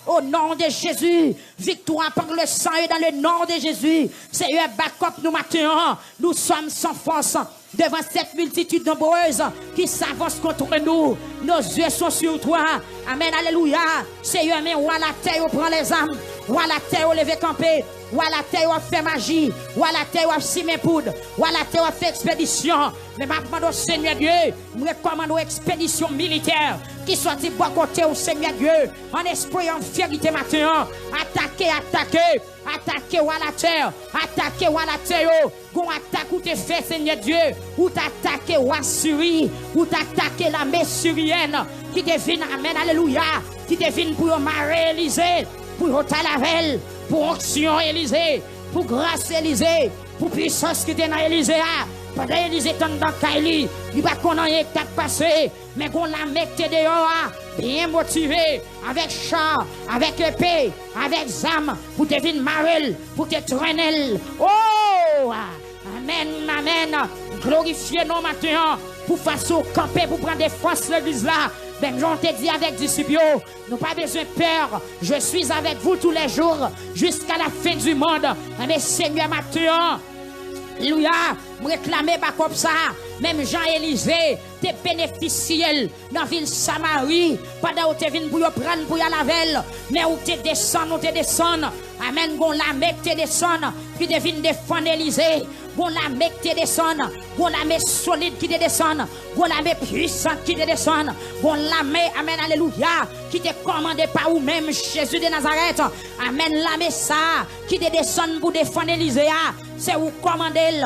au nom de Jésus, victoire par le sang et dans le nom de Jésus, c'est un back up nous matin, nous sommes sans force. Devant cette multitude nombreuse qui s'avance contre nous, nos yeux sont sur toi. Amen, alléluia. Seigneur, mais ou à la terre, on prend les âmes. Ou à la terre, on lève camper. Ou à la terre, on fait magie. Ou à la terre, on fait poudre. Ou à la terre, on fait expédition. Mais maintenant, Seigneur Dieu, nous recommandons expédition militaire qui soit de bon côté au Seigneur Dieu. En esprit, en vérité, maintenant. Attaquez ou à la terre. Attaquez ou à la terre. Gon attaque ou te fait, Seigneur Dieu. Ou t'attaquez ou à Syrie. Ou t'attaquez la mer syrienne. Qui devine, amen, alléluia. Qui devine pour marée Élysée. Pour Talavel. Pour onction Élysée. Pour grâce Élysée. Pour puissance qui était dans Élysée. Pendant Élysée est dans Kaili. Il va qu'on ait passé. Mais qu'on la mette dehors. Bien motivé. Avec char. Avec épée. Avec zame. Pour devine marelle. Pour te traîner. Oh! Amen. Glorifiez nos matins. Pour faire au camper. Pour prendre des forces l'église là. Même j'en t'ai dit avec disciples, nous pas besoin de peur. Je suis avec vous tous les jours jusqu'à la fin du monde. Mais Seigneur matin, alléluia, me réclamer pas comme ça. Même Jean-Élisée, t'es bénéficiel dans la ville Samarie. Pendant où t'es venu pour prendre pour y aller la mais où t'es descendre, Amen, gon la mec te descendre, puis t'es venu défendre Élysée. Gon la mec te descendre, gon la mec solide qui te descendre, gon la mec puissante qui te descendre, gon la mec, amen, alléluia, qui te commandé par ou même Jésus de Nazareth. Amen, la mec ça, qui te descendre pour défendre Élysée. C'est où commander,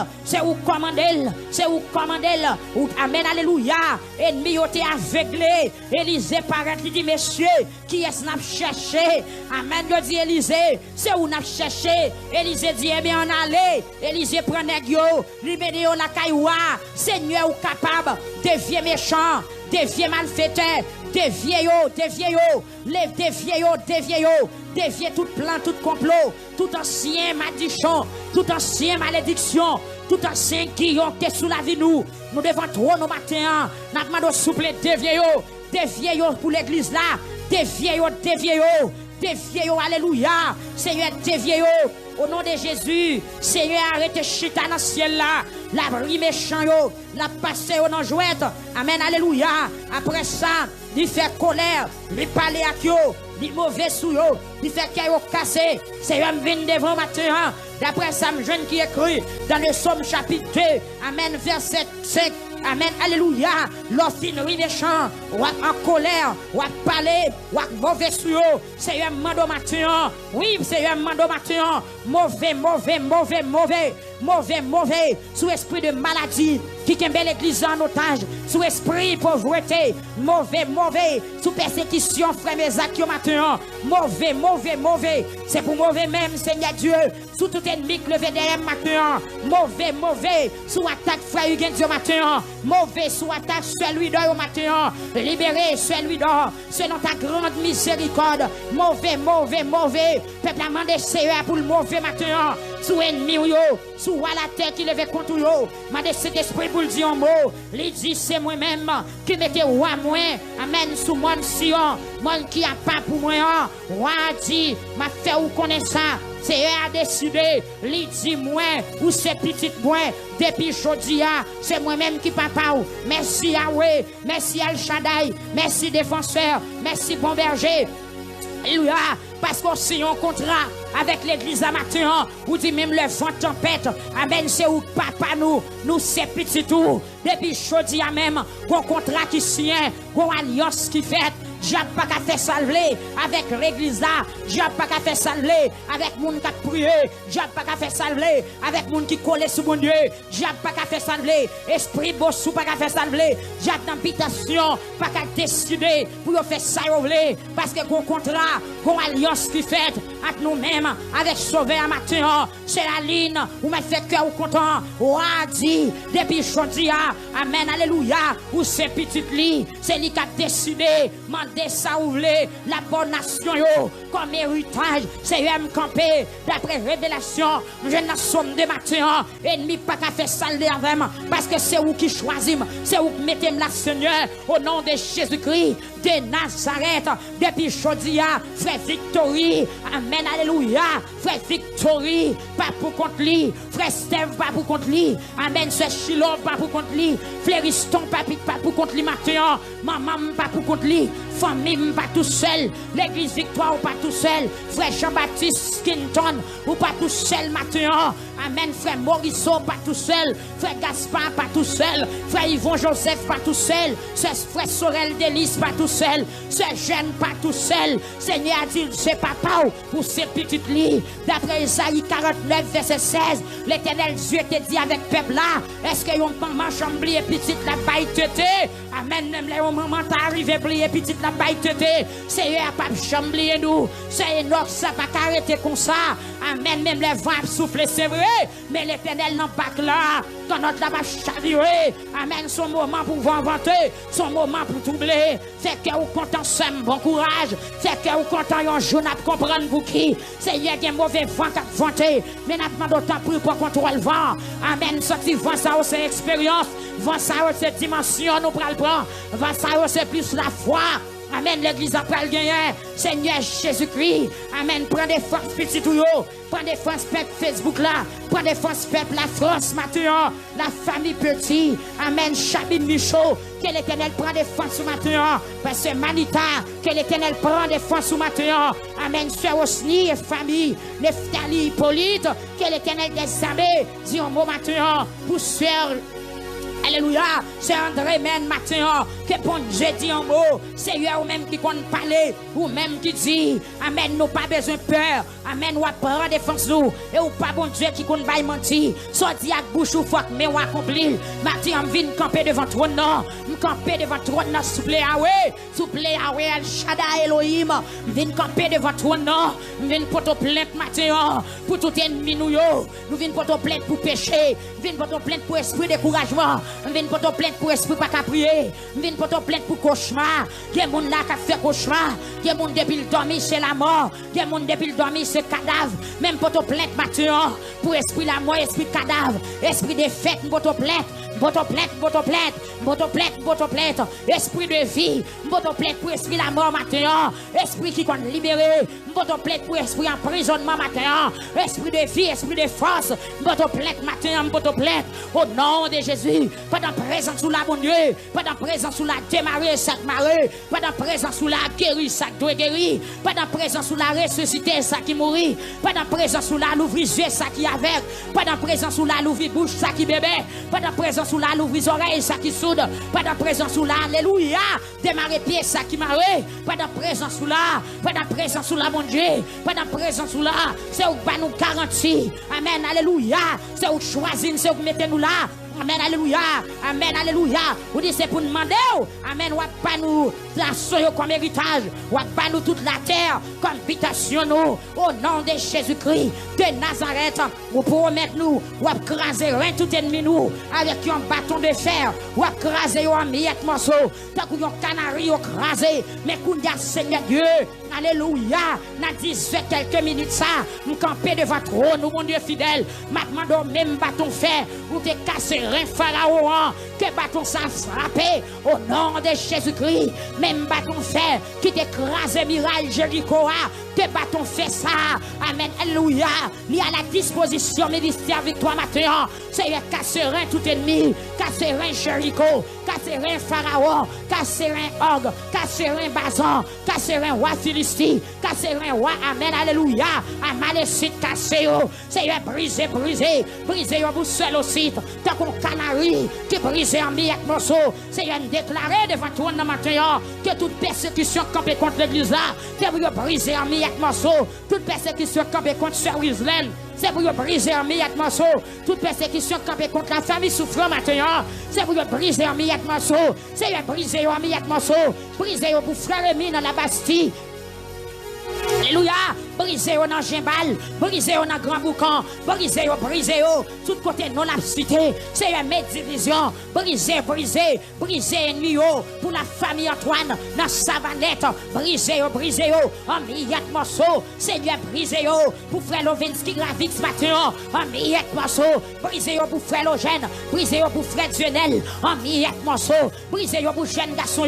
amen, alléluia. Ennemi yo te aveuglé. Élysée paraît, il dit, messieurs, qui est-ce n'a cherché? Amen, yo dit Élysée, c'est où n'a cherché? Élysée dit, eh bien, on allait. Élysée prend nèg yo, libéré yo la cailloua. Seigneur ou capable, dévier méchant, dévier malfaiteur, dévier yo, lève dévier yo, dévier tout plan, tout complot, tout ancien malédiction, tout ancien malédiction, tout ancien guillon qui est sous la vie nous devons trop nos matins, nous demandons souple dévier yo pour l'église là, dévier yo, alléluia, Seigneur dévier yo, au nom de Jésus, Seigneur arrête chita dans le ciel là, la brie méchant yo, la passe au non jouette, amen, alléluia, après ça, il fait colère, il parle à yo, il mauvais sous yo, il fait qu'il y cassé, Seigneur vient devant matin, d'après ça, jeune qui écrit dans le Somme chapitre 2, amen, verset 5, amen, alléluia, l'offre méchant, ou en colère, ou à parler, ou à mauvais sous yo, Seigneur mando matin, oui, Seigneur mando matin, mauvais, sous esprit de maladie, qui kembe l'église en otage, sous esprit pauvreté, mauvais, sous persécution, frère mes actes matin, mauvais, c'est pour mauvais même, Seigneur Dieu, sous tout ennemi qui levé derrière matin, mauvais, sous attaque frère Hugues Dieu matin, mauvais, sous attaque celui d'or au matin, libéré celui d'or, selon ta grande miséricorde, mauvais, peuple amende Seigneur pour le mauvais matin, sous ennemi yo, sous à la terre qui levait contre yo, m'a de cet esprit pour le dire un mot, il dit c'est moi-même qui mettez roi moi, amen, sous mon Sion, mon qui a pas pour moi, roi dit, m'a fait ou connaît ça, C'est eux à décider, li dit moi ou c'est petit moi depuis Chodia, c'est moi-même qui papa ou. Merci Yahweh, merci El Shaddai, merci défenseur, merci bon berger. Alléluia, parce qu'on signe un contrat avec l'église à matin, ou dit même le vent tempête, amen, c'est où papa nous c'est petit tout, depuis Chodia même, qu'on contrat qui signe, qu'on alliance qui fait. J'ai pas qu'à faire salver avec l'église là. J'ai pas qu'à faire salver avec moun qui a prié. J'ai pas qu'à faire salver avec moun qui colle sur mon Dieu. J'ai pas qu'à faire salver esprit bossou pas qu'à faire salver. J'ai d'habitation pas qu'à décider pour faire ça parce que qu'on contrat, qu'on alliance qui fait avec nous-mêmes avec sauver à matin. C'est la ligne où m'a fait cœur content. Ou a dit depuis Chodia. Amen, alléluia. Ou c'est petit lit, c'est lui qui a décidé. De ça ouvler la bonne nation yo, comme héritage, c'est eux camper d'après révélation. Je n'en somme de matin, ennemi pas qu'à faire saler avec moi, parce que c'est vous qui choisit, c'est vous qui mettez la Seigneur au nom de Jésus-Christ de Nazareth, depuis Chodia, frère Victory, amen, alléluia, frère Victory, pas pour contre lui, frère Steve, pas pour contre lui, amen, c'est Chilo, pas pour contre lui, Flériston, pas pour contre lui matin, maman, pas pour contre lui, famille, pas tout seul, l'église Victoire, pas tout seul, frère Jean-Baptiste Skinton, ou pas tout seul matin, amen, frère Morisseau, pas tout seul, frère Gaspard, pas tout seul, frère Yvon Joseph, pas tout seul, frère Sorel Délice, pas tout seul, c'est jeune, pas tout seul, Seigneur a dit, c'est papa pour ces petites lits, d'après Isaïe 49, verset 16, l'éternel Dieu te dit avec peuple là, est-ce que yon maman chambli et petite la baille tete, amen, même les moments t'arrive plier petite la baille tete, c'est eux à pas chambli nous, c'est Enoch, ça pas arrêter comme ça, amen, même les vents souffler, c'est vrai, mais l'éternel n'en pas là, dans notre la va chavirer, amen, son moment pour vous inventer, son moment pour troubler, fait que vous content sème, bon courage, fait que vous content yon jour n'a comprendre pour qui, c'est y'a des mauvais vent qui a vanté, mais n'a pas d'autant plus pour contrôler le vent, amen, sorti vent ça c'est expérience, vent ça c'est dimension, nous prenons le prendre, vent ça c'est plus la foi. Amen, l'église a pas le gagné. Seigneur Jésus-Christ. Amen, prends des forces petit tout yo. Prends des forces peuple Facebook là. Prends des forces peuple la France matin. La famille petit. Amen, Chabine Michaud. Que l'éternel prend des forces ce matin. Parce que Manita. Que l'éternel prend des forces ce matin. Amen, Sœur Osni et famille. Neftali Hippolyte. Que l'éternel des armées. Dis un mot matin. Pour Sœur. Alléluia, c'est André Men matin, que bon Dieu dit en mot, c'est eux ou même qui compte parler, ou même qui dit, amen, nous pas besoin de peur, amen, ou prendre défense nous, et ou pas bon Dieu qui compte pas mentir, sorti avec bouche ou fuck, mais ou accomplir, matin, je viens camper devant toi, non, je camper devant toi, non, souple Yahweh, El Shaddai Elohim, je viens camper devant toi, non, je viens pour te plainte matin, pour tout ennemi nous, nous viens pour te plainte pour pécher, je viens pour te plainte pour esprit de découragement, je viens pour te plaindre pour esprit pas qu'à prier. Je viens pour te plaindre pour cauchemar. Il y a des gens qui fait cauchemar. Il y a des gens depuis le dormir c'est la mort. Il y a des gens depuis le dormir c'est cadavre. Même pour te plaindre maintenant pour esprit la mort, esprit cadavre, esprit de fête, pour te plaindre. Esprit de vie, pour te plaindre pour esprit la mort maintenant. Esprit qui compte libérer. Pour te plaindre pour esprit emprisonnement maintenant. Esprit de vie, esprit de force. Pour te plaindre maintenant, pour te plaindre. Au nom de Jésus. Pas dans présence sous la mon Dieu, pas dans présence sous la démarrer sac marée, pas dans présence sous la guérir sac doit guérir, pas dans présence sous la ressusciter ça qui mourit, pas dans présence sous la l'ouvrir yeux ça qui avec, pas dans présence sous la l'ouvrir bouche ça qui bébé, pas dans présence sous la l'ouvrir oreilles ça qui soude, pas dans présence sous la alléluia, démarrer pied ça qui marée, pas dans présence sous la, pas dans présence sous la mon Dieu, pas dans présence sous la, c'est où pas nous garantir, amen, alléluia, c'est où choisir, c'est où mettez nous là. Amen, alléluia, amen, alléluia. Vous dites c'est pour demander, amen, ou pas nous la soyo comme héritage, ou pas nous toute la terre comme habitation nous, au nom de Jésus-Christ de Nazareth, ou pour mettre nous, ou craser rien tout ennemi nous, avec un bâton de fer, ou craser un miette morceau, tant qu'on un canari ou craser, mais qu'on y a Seigneur Dieu, alléluia, n'a 18 quelques minutes ça, nous camper devant trône, nous mon Dieu fidèle, maintenant même bâton fer, ou te casser rien pharaon, que bâton ça frappé au nom de Jésus-Christ. Même bâton fer qui t'écrase miraille Jéricho, que bâton fait ça. Amen, alléluia. Il y a la disposition ministère victoire matin. Seigneur, casserin tout ennemi, casserin Jéricho, casserin Pharaon, casserin Og, casserin Bazan, casserin roi Philistie, casserin roi, amen, alléluia. Amalécite cassé, Seigneur, brisé, brisé, brisé au bout seul au site, tant qu'on canari qui brisé en miettes morceaux. Seigneur, déclaré devant toi dans matin que toute persécution campée contre l'église là, c'est pour briser en miettes morceaux, toute persécution campée contre Sœur Wislaine. C'est pour briser en miettes morceaux. Toute persécution campée contre la famille souffrant maintenant. C'est pour briser en miettes morceaux. C'est pour briser en miettes morceaux. Briser pour frère et dans la Bastille. Alléluia. Brisez au dans Gimbal, brisez au dans Grand Boucan, brisez au, tout côté non la cité, c'est une division, brisez, ennemi pour la famille Antoine, dans Savanette, brisez en milliers morceaux, Seigneur, brisez pour frère Lovinsky Gravix matin, en milliers morceaux, brisez pour frère Logène, brisez pour frère Dionel, en milliers morceaux, brisez pour jeune garçon,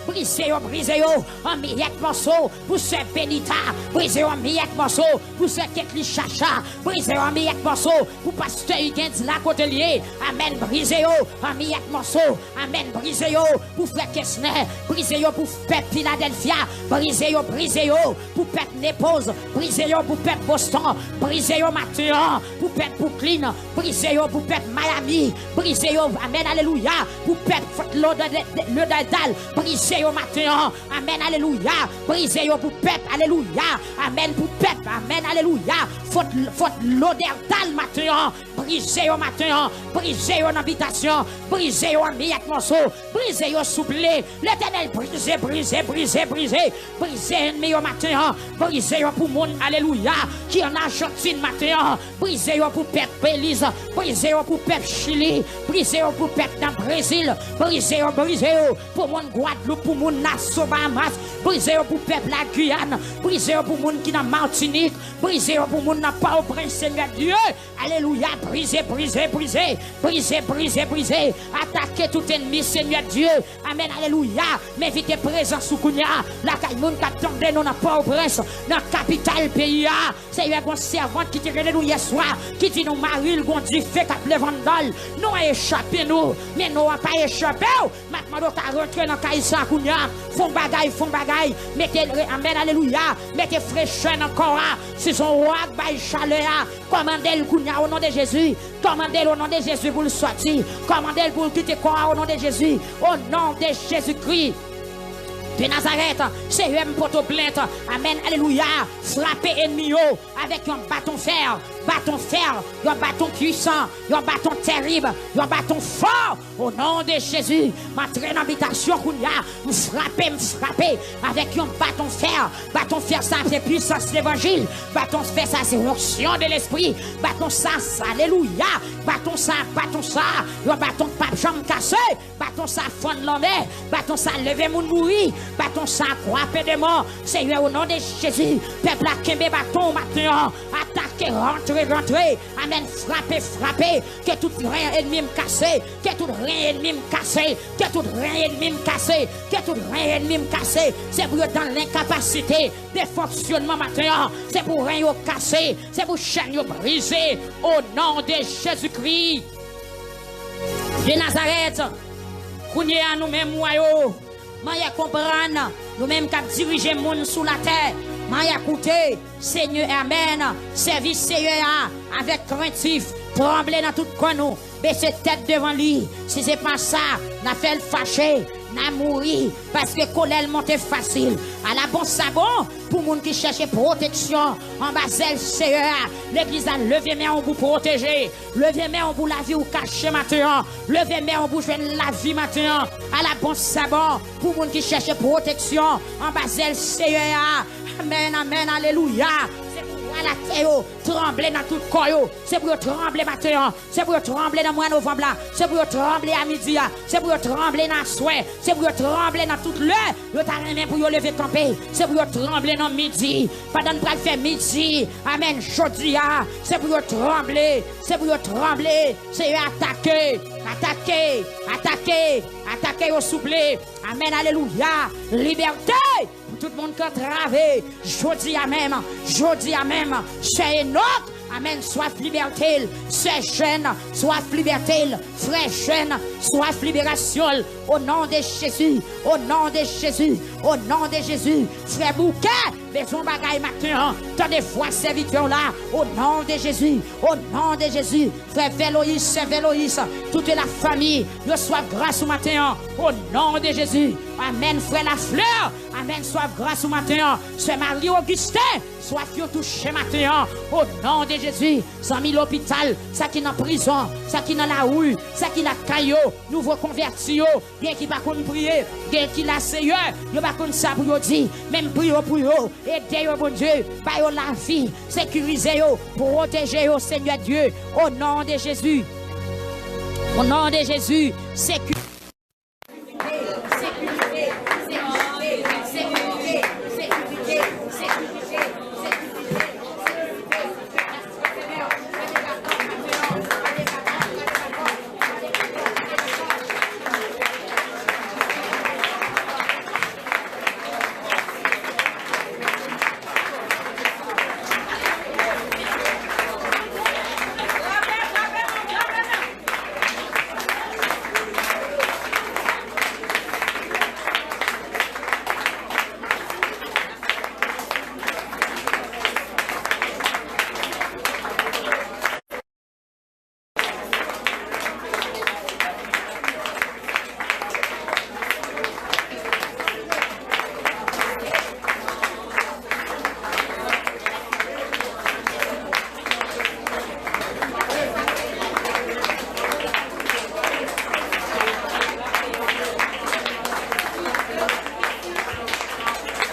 brisez en milliers morceaux, pour ce Benita, brisez en milliers morceaux pour ceux qui chacha, brisez en milliers morceaux pour pasteur Higgins la côté lié, amen, brisez en milliers morceaux, amen, brisez pour frère Kessner, brisez pour peuple Philadelphia, brisez pour peuple Népose, brisez pour peuple Boston, brisez matin pour peuple Brooklyn, brisez pour peuple Miami, brisez amen, alléluia, pour peuple le Dal, brisez matin, amen, alléluia, brisez pour peuple, alléluia, amen, pour peuple, amen, alléluia, faute l'odeur d'al matin, brisez au matin, brisez en habitation, brisez en miettes morceaux, brisez au soublé, l'éternel brisez ennemi au matin, brisez pour monde, alléluia, qui en Argentine matin, brisez pour peuple Belize, brisez pour peuple Chili, brisez pour peuple dans Brésil, brisez pour monde Guadeloupe, pour monde Nassau Bahamas, brisez pour peuple la Guyane, brisez pour monde qui dans Martinique, brisez pour monde n'a pas au prince Seigneur Dieu, alléluia, brisez, attaquez tout ennemi Seigneur Dieu, amen, alléluia, mais vite présent sous Kounia, la caïmoun qui attendait nous n'a pas au prince, dans la capitale pays, Seigneur, une servante qui te rené nous hier soir, qui dit nous Marie, le Dieu fait qu'à le vandal, nous a échappé nous, mais nous n'a pas échappé, maintenant nous t'as rentré dans Kaïsa Kounia, font bagaille, mettez, amen, alléluia, mettez fraîcheur encore, si son roi bail chaleur, commandez le Kounia au nom de Jésus, commandez au nom de Jésus pour le sortir, commandez pour le quitter quoi au nom de Jésus, au nom de Jésus-Christ de Nazareth, c'est un poteau plainte, amen, alléluia, frappez ennemi avec un bâton fer, un bâton puissant, un bâton terrible, un bâton fort, au nom de Jésus, ma traîne habitation, me frapper avec un bâton fer, ça c'est puissance de l'évangile, bâton fer, ça c'est l'onction de l'esprit, bâton ça, alléluia, bâton ça, un bâton pas jambe cassé, bâton ça, fond l'homme, bâton ça, lever mon mourir, bâton ça, croix de mort, Seigneur, au nom de Jésus, peuple à Kembe bâton maintenant, attaquez, rentrez, amen, frappez, que tout rien ennemi me casse, que tout rien ennemi me casse, que tout rien ennemi me casse, que tout rien ennemi me casse, c'est pour dans l'incapacité de fonctionnement maintenant, c'est pour rien casser, c'est pour chaîne briser, au nom de Jésus-Christ de Nazareth, qu'on y a nous-mêmes, Maya comprendre, nous-mêmes qui dirigeons le monde sous la terre. Maya écouter, Seigneur, amen. Service Seigneur avec craintif, trembler dans tout coin nous, baisser tête devant lui. Si c'est pas ça, n'a fait le fâcher, n'a mouru, parce que colère monte facile. À la bon sabon, pour les gens qui cherchent protection, en bas Seigneur, l'église a levé main pour protéger, levé main pour la vie ou cacher maintenant, levé main pour jouer la vie maintenant. À la bon sabon, pour les gens qui cherchent protection, en bas Seigneur, amen, alléluia. la terre, trembler dans tout corps, c'est pour trembler matin, c'est pour trembler dans le mois de novembre, c'est pour trembler à midi, c'est pour trembler dans le soir, c'est pour trembler dans toute l'heure, vous t'arrêtez pour lever camper, c'est pour trembler dans midi, pendant que faire midi, amen, jodi, c'est pour trembler, c'est attaquer, attaquer au soufflé, amen, alléluia, liberté, pour tout le monde qui a travaillé, jodi, amen, c'est Enoch, amen, soif liberté, c'est jeune, soif liberté, frère jeune, soif libération, au nom de Jésus, au nom de Jésus, au nom de Jésus, frère Bouquet, besoin de bagaille matin, tant de fois serviteur là, au nom de Jésus, frère Véloïs, toute la famille, reçoivent grâce au matin, au nom de Jésus, amen, frère La Fleur, amen, soif grâce au matin, c'est Marie-Augustin, soif touché matin, au nom de Jésus, sans mis l'hôpital, ça qui est en prison, ça qui est dans la rue, ça qui est dans caillou, nouveau converti, bien qui va prier, bien qui la Seigneur, il va comme ça pour dire, même prier pour eux, aider bon Dieu, par la vie, sécuriser eux, protéger eux, Seigneur Dieu, au nom de Jésus, sécuriser.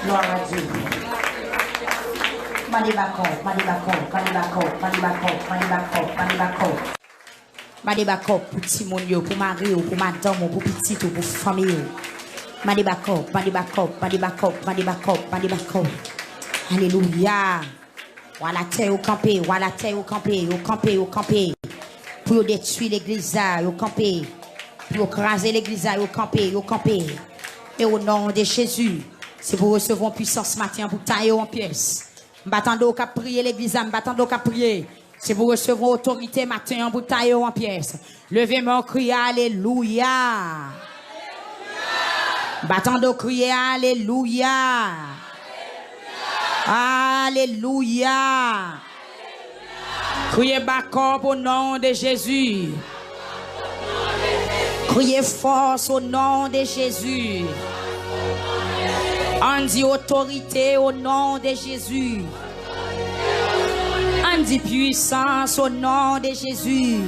Gloire à Dieu. Madibako, pour Timon, pour Marie, pour madame, pour petit, pour famille. Madibako. Alléluia. Voilà terre au campé, pour détruire l'église, au campé, pour écraser l'église, au campé. Et au nom de Jésus, c'est pour recevoir puissance matin pour tailler en pièces. M'attendons qu'à prier l'église, prier. C'est pour recevoir autorité matin pour tailler en pièces. Levez-moi, crier Alléluia. M'attendons crier Alléluia. Alléluia. Criez backup au nom de Jésus. Criez force au nom de Jésus. On dit autorité au nom de Jésus. On dit puissance au nom de Jésus.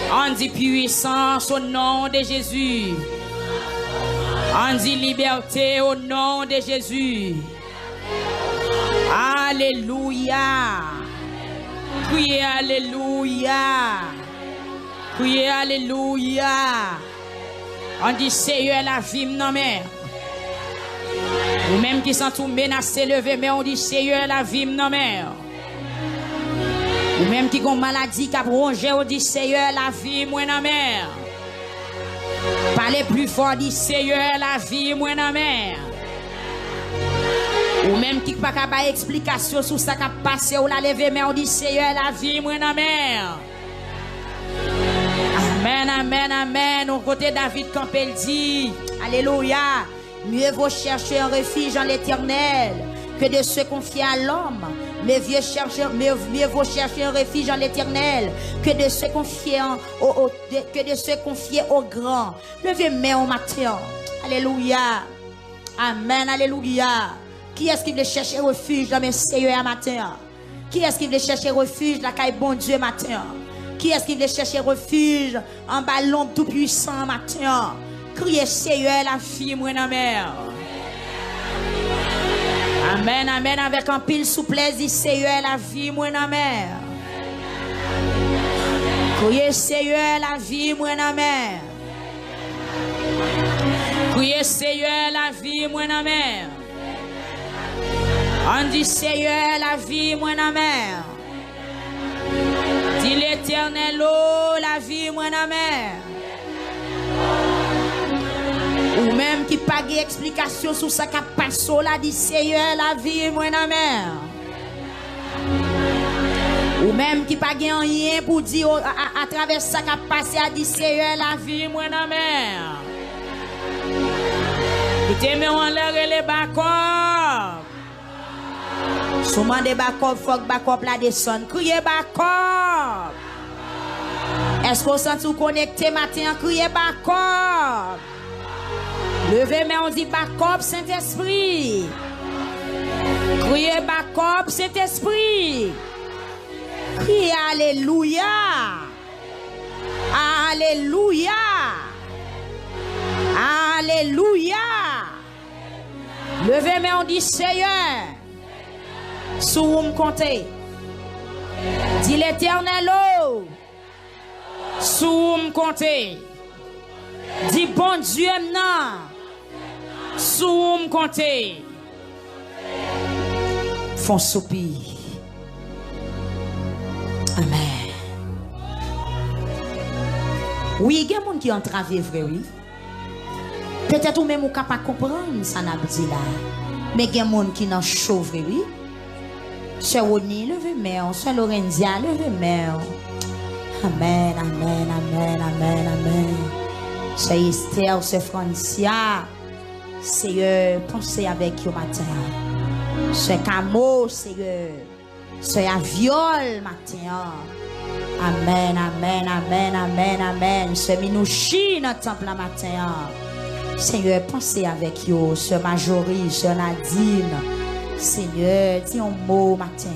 On dit puissance au nom de Jésus. On dit liberté au nom de Jésus. Alléluia. Criez Alléluia. Criez Alléluia. On dit Seigneur la vie non mère. Ou même qui sont tout menacés, levés, mais on dit Seigneur la vie non mère. Ou même qui ont maladie, qui a rongé, on dit Seigneur la vie moi non mère. Parlez plus fort, dit Seigneur la vie moi non mère. Ou même qui n'a pas d'explication sur ça qui a passé, ou la levé, mais on dit Seigneur la vie moi non mère. Amen, amen, amen. Au côté David Campbell dit, alléluia, mieux vaut chercher un refuge en l'Éternel que de se confier à l'homme. Mieux vaut chercher un refuge en l'Éternel que de se confier au grand. Levez-moi au matin. Alléluia. Amen, alléluia. Qui est-ce qui veut chercher refuge dans mes seigneurs matin? Qui est-ce qui veut chercher refuge dans la bon Dieu matin? Qui est-ce qui veut chercher refuge en ballon tout puissant matin? Criez Seigneur la fille moi dans mer. Amen, amen, avec un pile souplesse, dit Seigneur, la vie, moi, dans mer. Criez Seigneur, la vie, moi, dans mer. Criez Seigneur, la vie, moi, dans mer. On dit Seigneur, la vie, moi, dans mer. Dit l'Éternel, oh, la vie, moi, dans mer. Ou même qui pas d'explication sur ça qui passe là, dit Seigneur, la vie, moi, dans mer. Ou même qui pas rien pour dire à travers ça qui passé, a dit Seigneur, la vie, moi, dans mer. Il te met en l'air et les backups. Souvent des backups, faut que backup la descende. Criez backup. Est-ce qu'on sent tout connecté matin? Criez backup. Levez mais on dit backup Saint-Esprit. Criez backup Saint-Esprit. Criez alléluia. Alléluia. Alléluia. Levez mais on dit Seigneur. Sous vous me comptez. Dit l'Éternel. Sous vous me comptez. Dit bon Dieu non. Sous vous me comptez. Font soupir. Amen. Oui, il y a des gens qui ont travaillé vrai, oui. Peut-être ou même ou capable comprendre ça n'a pas dit là. Mais il y a des gens qui n'ont chauvé, oui. Sœur Oni, levez main. Sœur Lorenzia, levez main. Amen, amen, amen, amen, amen. Sœur Esther, Sœur Francia, Seigneur, pensez avec vous matin. Sœur Camo, Seigneur. Sœur Aviol, matin. Amen, amen, amen, amen, amen. Sœur Minouchi, notre temple matin. Seigneur, pensez avec vous. Sœur Majorie, Sœur Nadine. Seigneur, dis un mot matin.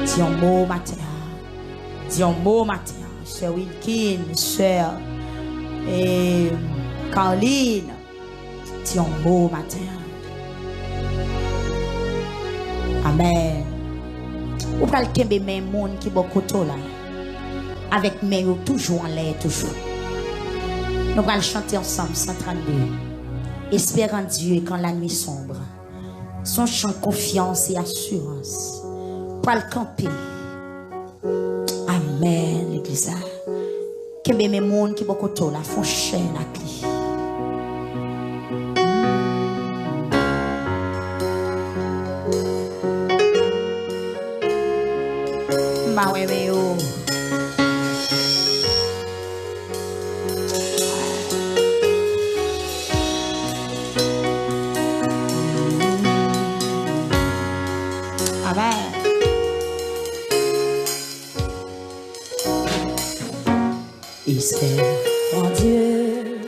Dis un mot matin. Dis un mot matin. Sœur Wilkin, Sœur Caroline. Dis un mot matin. Amen. Ou pral kembe men moun ki bokoto là. Avec men toujours en l'air, toujours. Nous allons chanter ensemble 132. Espérant Dieu quand la nuit sombre. Son chant confiance et assurance. Pour le camper. Amen, l'église. Kembe men moun ki bokoto là font chaîne à clé. Ma wewe yo. Amen. Espère en Dieu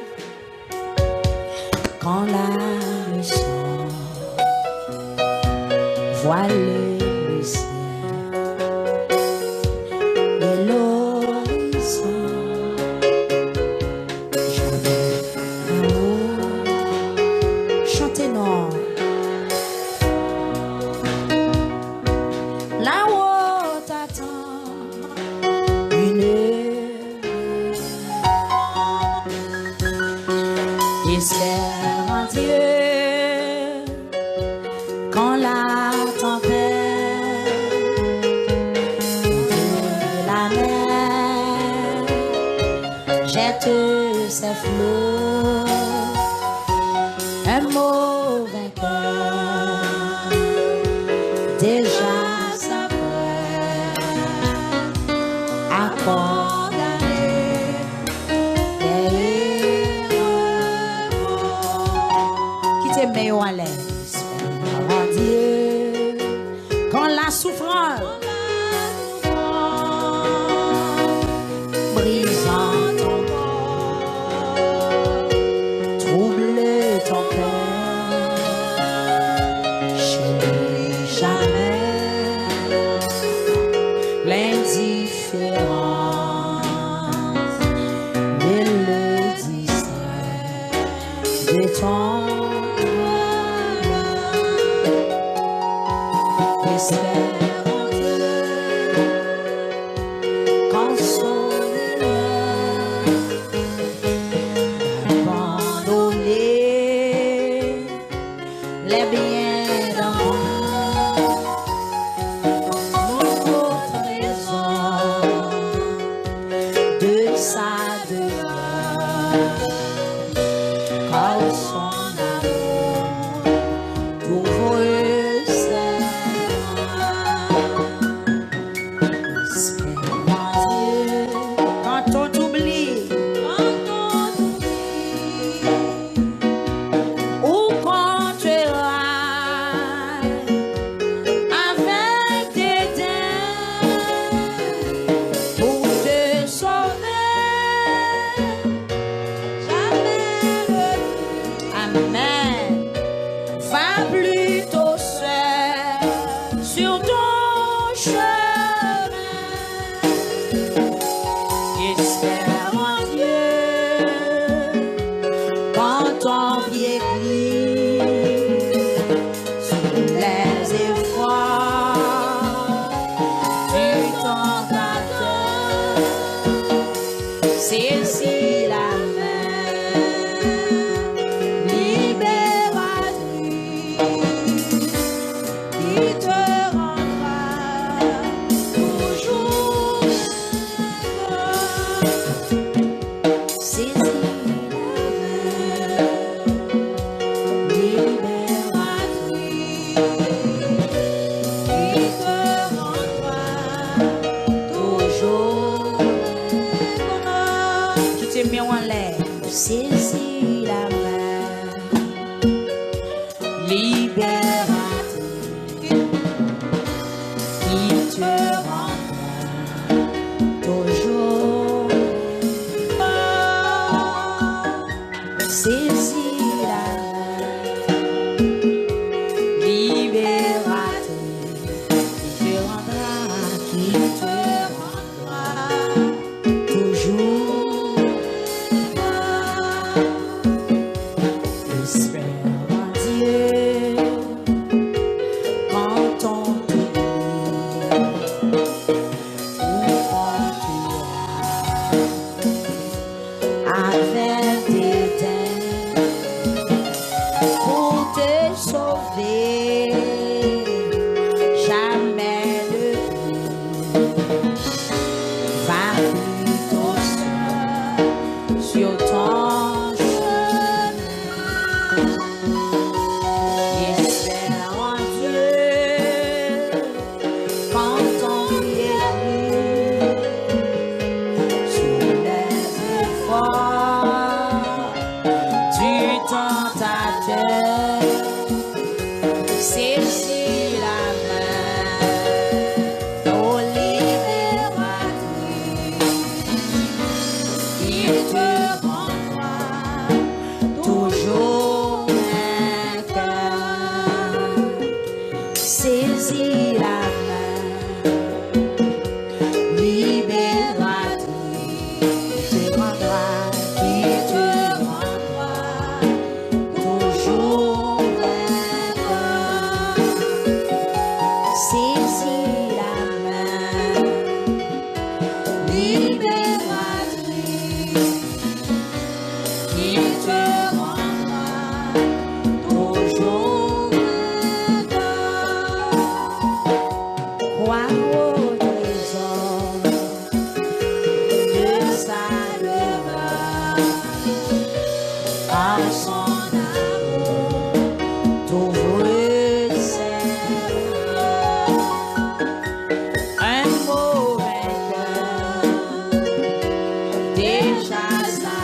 quand la nuit sombre voile le ciel. Déjà ça